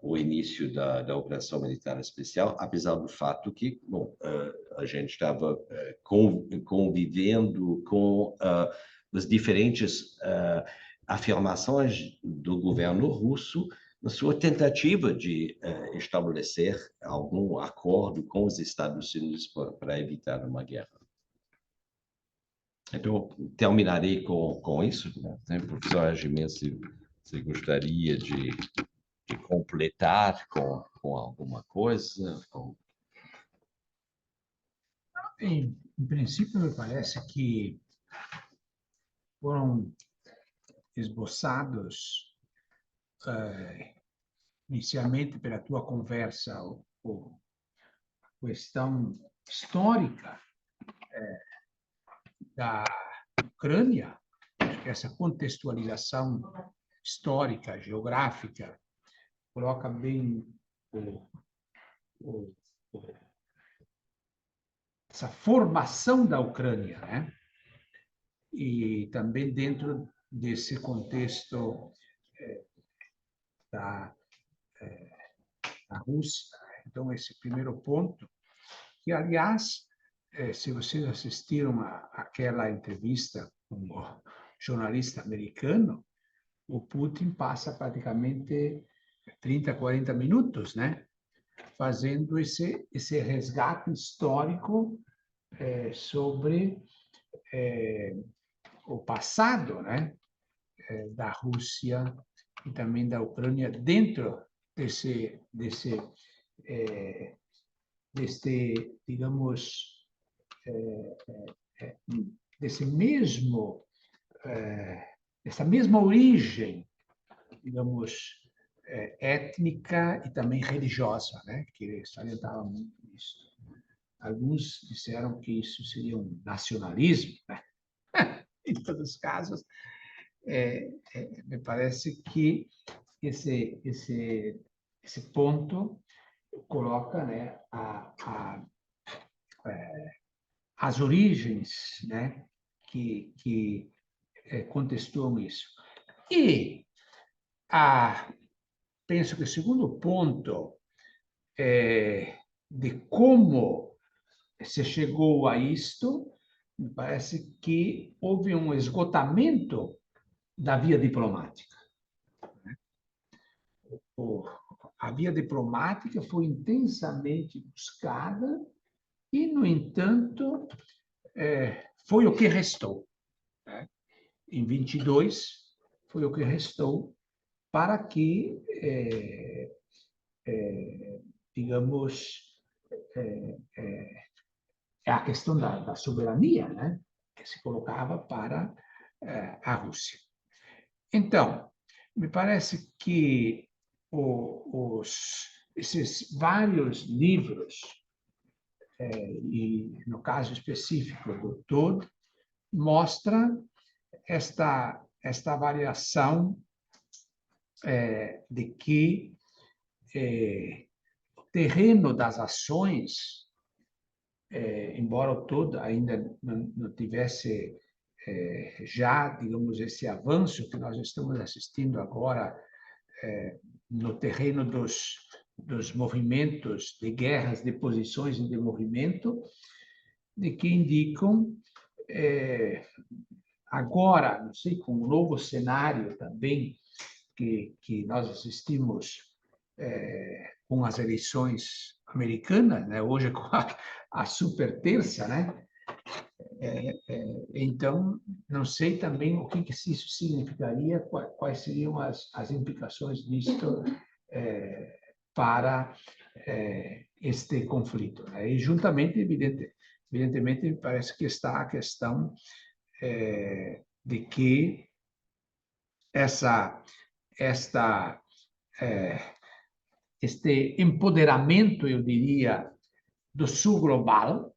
o início da operação militar especial, apesar do fato que, bom, a gente estava convivendo com as diferentes afirmações do governo russo na sua tentativa de estabelecer algum acordo com os Estados Unidos para evitar uma guerra. Então, terminarei com isso, né? Professor Agimê, se gostaria de completar com alguma coisa? Em princípio, me parece que foram esboçados inicialmente pela tua conversa a questão histórica da Ucrânia, essa contextualização histórica, geográfica, coloca bem essa formação da Ucrânia, né? E também dentro desse contexto da Rússia. Então, esse primeiro ponto, que, aliás, se vocês assistiram àquela entrevista com o jornalista americano, o Putin passa praticamente 30, 40 minutos, né? Fazendo esse resgate histórico sobre o passado, né? Da Rússia e também da Ucrânia dentro desse digamos, desse mesmo, dessa mesma origem, digamos, étnica e também religiosa, né? Que ele salientava muito isso. Alguns disseram que isso seria um nacionalismo, né? Em todos os casos, me parece que esse ponto coloca, né, as origens, né, que contextuam isso. E penso que o segundo ponto de como se chegou a isto, me parece que houve um esgotamento da via diplomática. A via diplomática foi intensamente buscada e, no entanto, foi o que restou. Em 22, foi o que restou para que, digamos, a questão da soberania, né, que se colocava para a Rússia. Então, me parece que esses vários livros, e no caso específico do Todd, mostra esta variação de que o terreno das ações, embora o Todd ainda não tivesse já, digamos, esse avanço que nós estamos assistindo agora no terreno dos movimentos de guerras de posições e de movimento, de que indicam agora, não sei, com o novo cenário também que nós assistimos com as eleições americanas, né? Hoje com a super terça, né? Então, não sei também o que isso significaria, quais seriam as implicações disto para este conflito, né? E, juntamente, evidentemente, me parece que está a questão de que este empoderamento, eu diria, do sul global.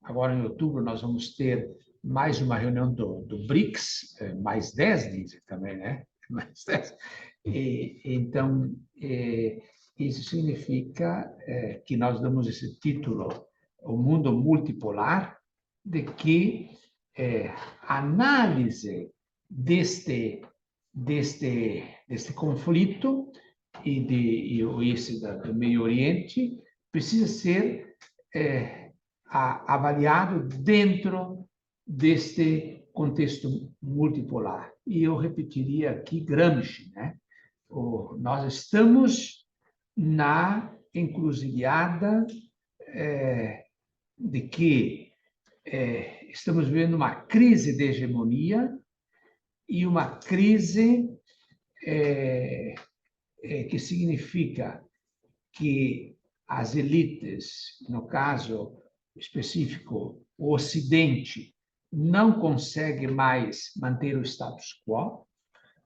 Agora, em outubro, nós vamos ter mais uma reunião do BRICS, mais 10, dizem também, né? Mais 10. Então, isso significa que nós damos esse título, o mundo multipolar, de que análise deste conflito e esse do Meio Oriente precisa ser avaliado dentro deste contexto multipolar. E eu repetiria aqui Gramsci, né? Nós estamos na encruzilhada de que estamos vivendo uma crise de hegemonia e uma crise que significa que as elites, no caso específico, o Ocidente, não consegue mais manter o status quo,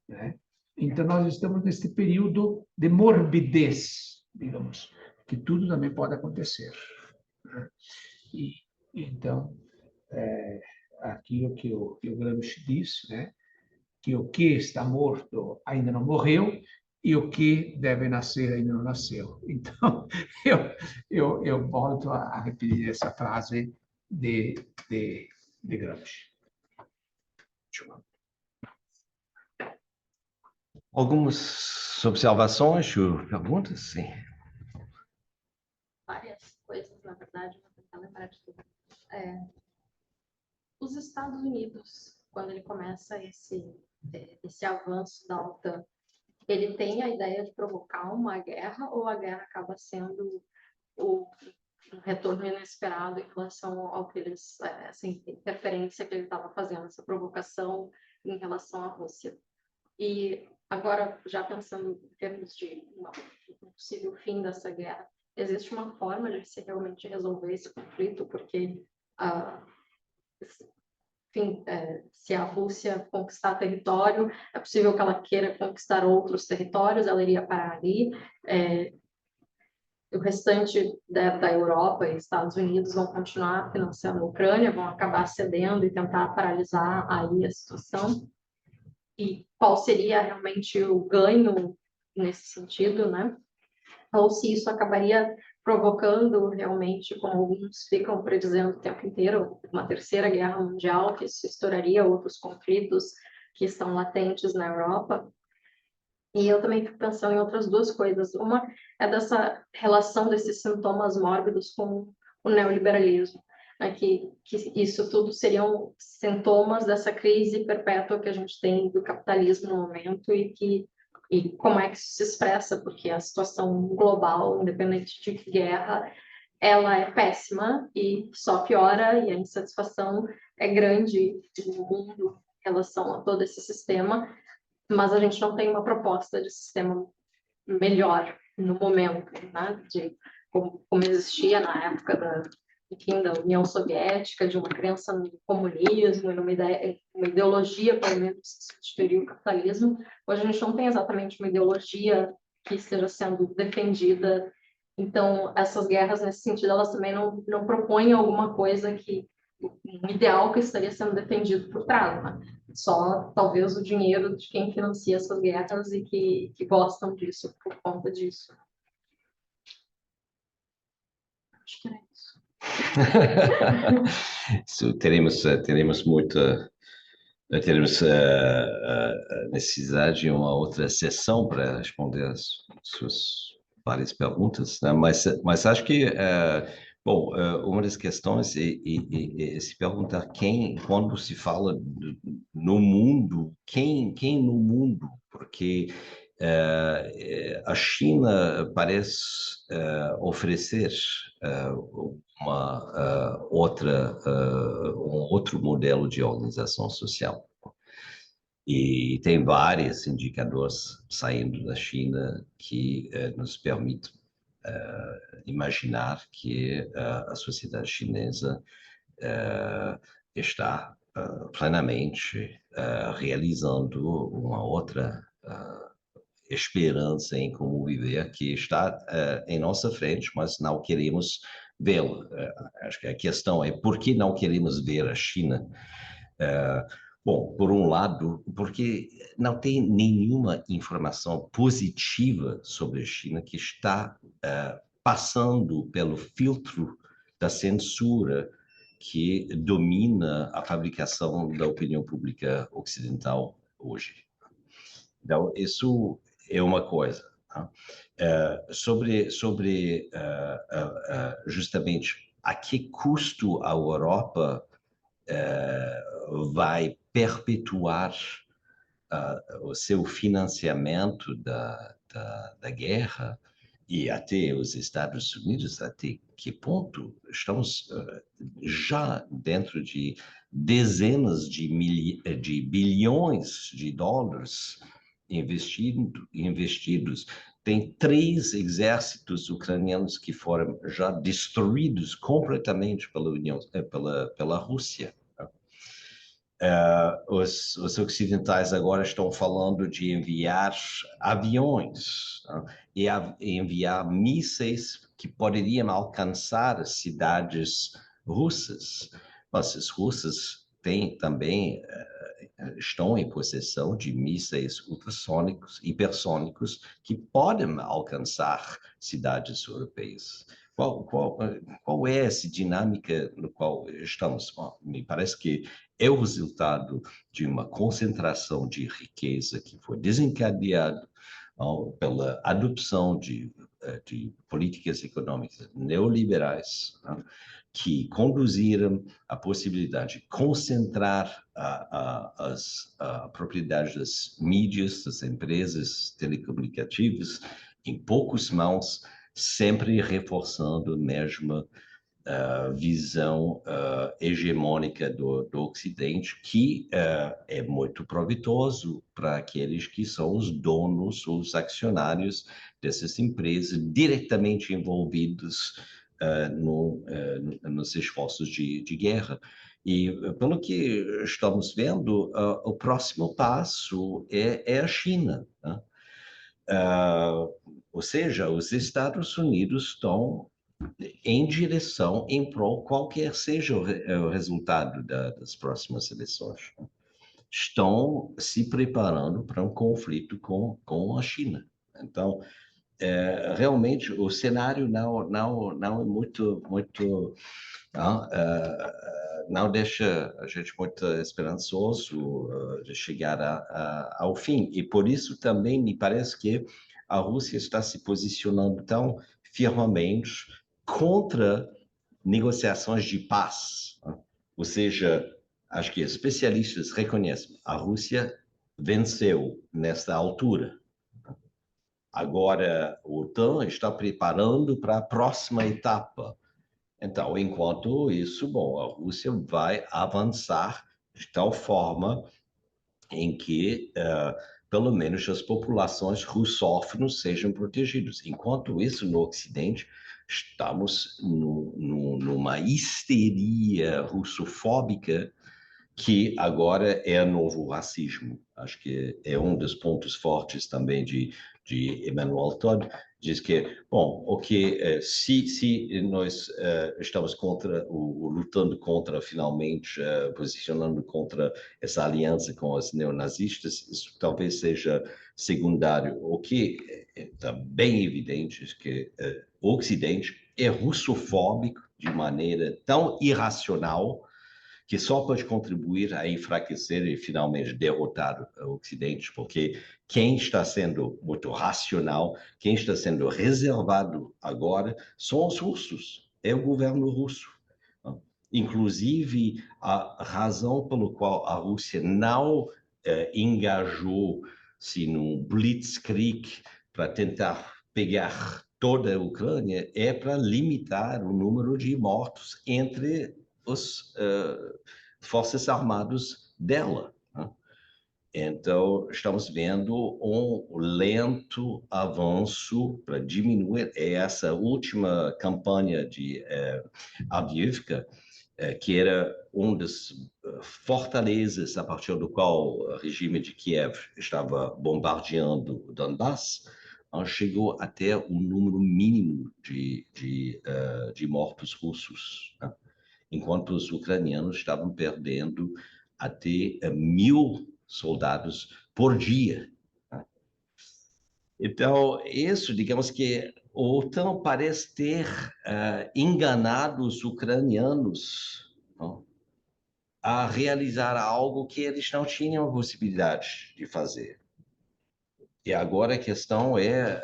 né? Então, nós estamos nesse período de morbidez, digamos, que tudo também pode acontecer, né? E, então, aquilo que o Gramsci diz, né? Que o que está morto ainda não morreu e o que deve nascer ainda não nasceu. Então, eu volto a repetir essa frase de Gramsci. Algumas observações ou perguntas? Sim. Várias coisas, na verdade, vou tentar lembrar de tudo. Os Estados Unidos, quando ele começa esse avanço da OTAN, ele tem a ideia de provocar uma guerra ou a guerra acaba sendo um retorno inesperado em relação ao que eles, essa interferência que ele estava fazendo, essa provocação em relação à Rússia? E agora, já pensando em termos de um possível fim dessa guerra, existe uma forma de se realmente resolver esse conflito? Porque, enfim, se a Rússia conquistar território, é possível que ela queira conquistar outros territórios, ela iria parar ali. O restante da Europa e Estados Unidos vão continuar financiando a Ucrânia, vão acabar cedendo e tentar paralisar aí a situação. E qual seria realmente o ganho nesse sentido, né? Ou se isso acabaria provocando realmente, como alguns ficam predizendo o tempo inteiro, uma terceira guerra mundial, que isso estouraria outros conflitos que estão latentes na Europa. E eu também fico pensando em outras duas coisas. Uma é dessa relação desses sintomas mórbidos com o neoliberalismo, né? Que isso tudo seriam sintomas dessa crise perpétua que a gente tem do capitalismo no momento e como é que isso se expressa, porque a situação global, independente de guerra, ela é péssima e só piora, e a insatisfação é grande no mundo em relação a todo esse sistema, mas a gente não tem uma proposta de sistema melhor no momento, né? De como existia na época da União Soviética, de uma crença no comunismo e uma ideologia, pelo menos, que substituiria o capitalismo. Hoje a gente não tem exatamente uma ideologia que esteja sendo defendida. Então, essas guerras, nesse sentido, elas também não propõem alguma coisa um ideal que estaria sendo defendido por trás, né? Só talvez o dinheiro de quem financia essas guerras e que gostam disso por conta disso. Acho que é isso. teremos necessidade de uma outra sessão para responder as suas várias perguntas, né? Mas acho que uma das questões é se perguntar quando se fala no mundo, quem no mundo, porque a China parece oferecer um outro modelo de organização social. E tem vários indicadores saindo da China que nos permitem imaginar que a sociedade chinesa está plenamente realizando uma outra esperança em como viver que está em nossa frente, mas não queremos vê-la. Acho que a questão é por que não queremos ver a China? Bom, por um lado, porque não tem nenhuma informação positiva sobre a China que está passando pelo filtro da censura que domina a fabricação da opinião pública ocidental hoje. Então, isso é uma coisa. Tá? Sobre justamente a que custo a Europa vai perpetuar o seu financiamento da guerra, e até os Estados Unidos, até que ponto estamos já dentro de dezenas de bilhões de dólares investidos. Tem 3 exércitos ucranianos que foram já destruídos completamente pela Rússia. Os ocidentais agora estão falando de enviar aviões, e enviar mísseis que poderiam alcançar cidades russas. Mas os russos também estão em possessão de mísseis ultrassônicos, hipersônicos, que podem alcançar cidades europeias. Qual é essa dinâmica no qual estamos? Bom, me parece que é o resultado de uma concentração de riqueza que foi desencadeada pela adopção de políticas econômicas neoliberais, que conduziram à possibilidade de concentrar a propriedade das mídias, das empresas telecomunicativas em poucas mãos, sempre reforçando a mesma visão hegemônica do Ocidente, que é muito proveitoso para aqueles que são os donos, os acionários dessas empresas diretamente envolvidos nos esforços de guerra. E, pelo que estamos vendo, o próximo passo é a China, né? Ou seja, os Estados Unidos estão em direção, em prol, qualquer seja o resultado das próximas eleições, estão se preparando para um conflito com a China. Então, realmente, o cenário não é muito não deixa a gente muito esperançoso de chegar ao fim. E por isso também me parece que a Rússia está se posicionando tão firmemente contra negociações de paz. Ou seja, acho que especialistas reconhecem a Rússia venceu nesta altura. Agora, a OTAN está preparando para a próxima etapa. Então, enquanto isso, bom, a Rússia vai avançar de tal forma em que, pelo menos, as populações russófonas sejam protegidas. Enquanto isso, no Ocidente, estamos numa histeria russofóbica que agora é novo racismo. Acho que é um dos pontos fortes também de Emmanuel Todd, diz que, bom, se nós estamos lutando contra, finalmente, posicionando contra essa aliança com os neonazistas, isso talvez seja secundário. O que está bem evidente é que o Ocidente é russofóbico de maneira tão irracional que só pode contribuir a enfraquecer e finalmente derrotar o Ocidente, porque quem está sendo muito racional, quem está sendo reservado agora, são os russos, é o governo russo. Inclusive, a razão pela qual a Rússia não engajou-se num blitzkrieg para tentar pegar toda a Ucrânia é para limitar o número de mortos entre as forças armadas dela. Né? Então, estamos vendo um lento avanço para diminuir essa última campanha de Avdiivka, que era uma das fortalezas a partir do qual o regime de Kiev estava bombardeando o Donbass, chegou até um número mínimo de mortos russos, né? Enquanto os ucranianos estavam perdendo até 1.000 soldados por dia. Então, isso, digamos que a OTAN parece ter enganado os ucranianos não, a realizar algo que eles não tinham possibilidade de fazer. E agora a questão é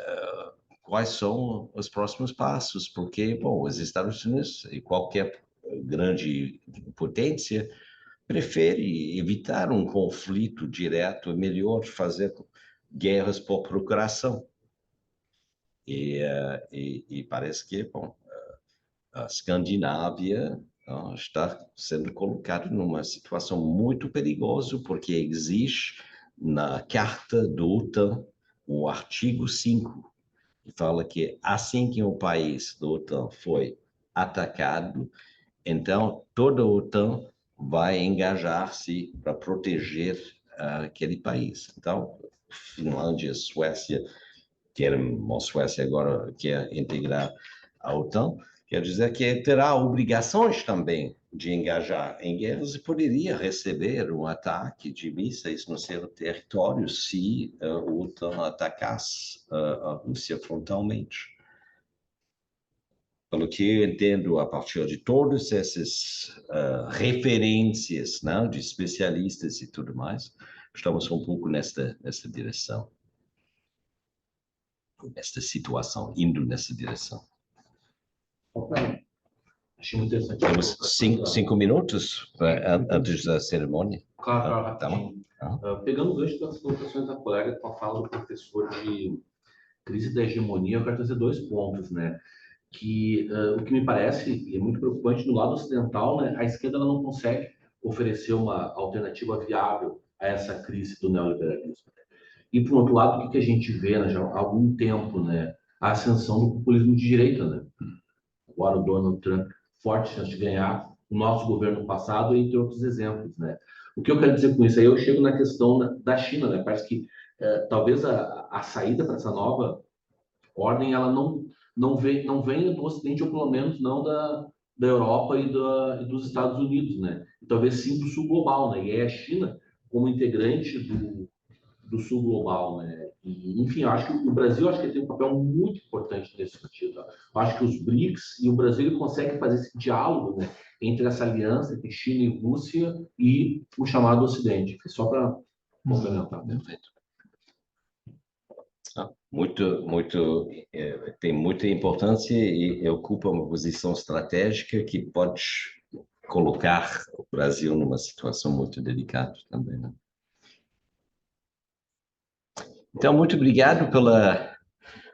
quais são os próximos passos, porque, bom, os Estados Unidos e qualquer grande potência prefere evitar um conflito direto, é melhor fazer guerras por procuração. E parece que, bom, a Escandinávia está sendo colocada numa situação muito perigosa, porque existe na Carta do OTAN o artigo 5, que fala que assim que um país do OTAN foi atacado, então toda a OTAN vai engajar-se para proteger aquele país. Então, Finlândia, Suécia, a Suécia agora quer integrar a OTAN, quer dizer que terá obrigações também de engajar em guerras e poderia receber um ataque de mísseis no seu território se a OTAN atacasse a Rússia frontalmente. Pelo que eu entendo, a partir de todas essas referências, né, de especialistas e tudo mais, estamos um pouco nesta direção, nesta situação, indo nessa direção. Achei muito interessante. Temos 5 minutos antes da cerimônia. Claro, Tá bom. Pegando o gancho das colocações da colega com a fala do professor de crise da hegemonia, eu quero trazer 2 pontos, né? Que o que me parece, e é muito preocupante, no lado ocidental, né, a esquerda ela não consegue oferecer uma alternativa viável a essa crise do neoliberalismo. E, por outro lado, o que a gente vê, né, já há algum tempo, né, a ascensão do populismo de direita, né? Agora o Donald Trump, forte chance de ganhar, o nosso governo passado, entre outros exemplos, né? O que eu quero dizer com isso? Aí eu chego na questão da China, né? Parece que talvez a saída para essa nova ordem ela não venha do Ocidente, ou pelo menos não da Europa e dos Estados Unidos, né? E talvez sim do Sul global, né? E é a China como integrante do Sul global, né? E, enfim, eu acho que o Brasil acho que tem um papel muito importante nesse sentido. Eu acho que os BRICS e o Brasil ele consegue fazer esse diálogo, né, entre essa aliança entre China e Rússia e o chamado Ocidente. Só para complementar. Perfeito. Tem muita importância e ocupa uma posição estratégica que pode colocar o Brasil numa situação muito delicada também, né? Então, muito obrigado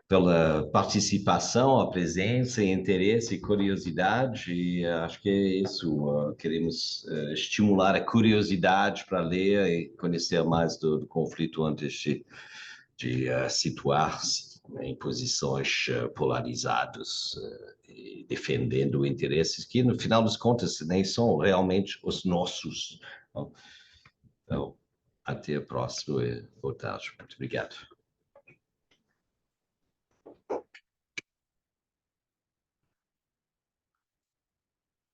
pela participação, a presença, interesse e curiosidade. E acho que é isso. Queremos estimular a curiosidade para ler e conhecer mais do conflito antes de situar-se em posições polarizadas e defendendo interesses que, no final das contas, nem são realmente os nossos. Então, até a próxima e boa tarde. Muito obrigado.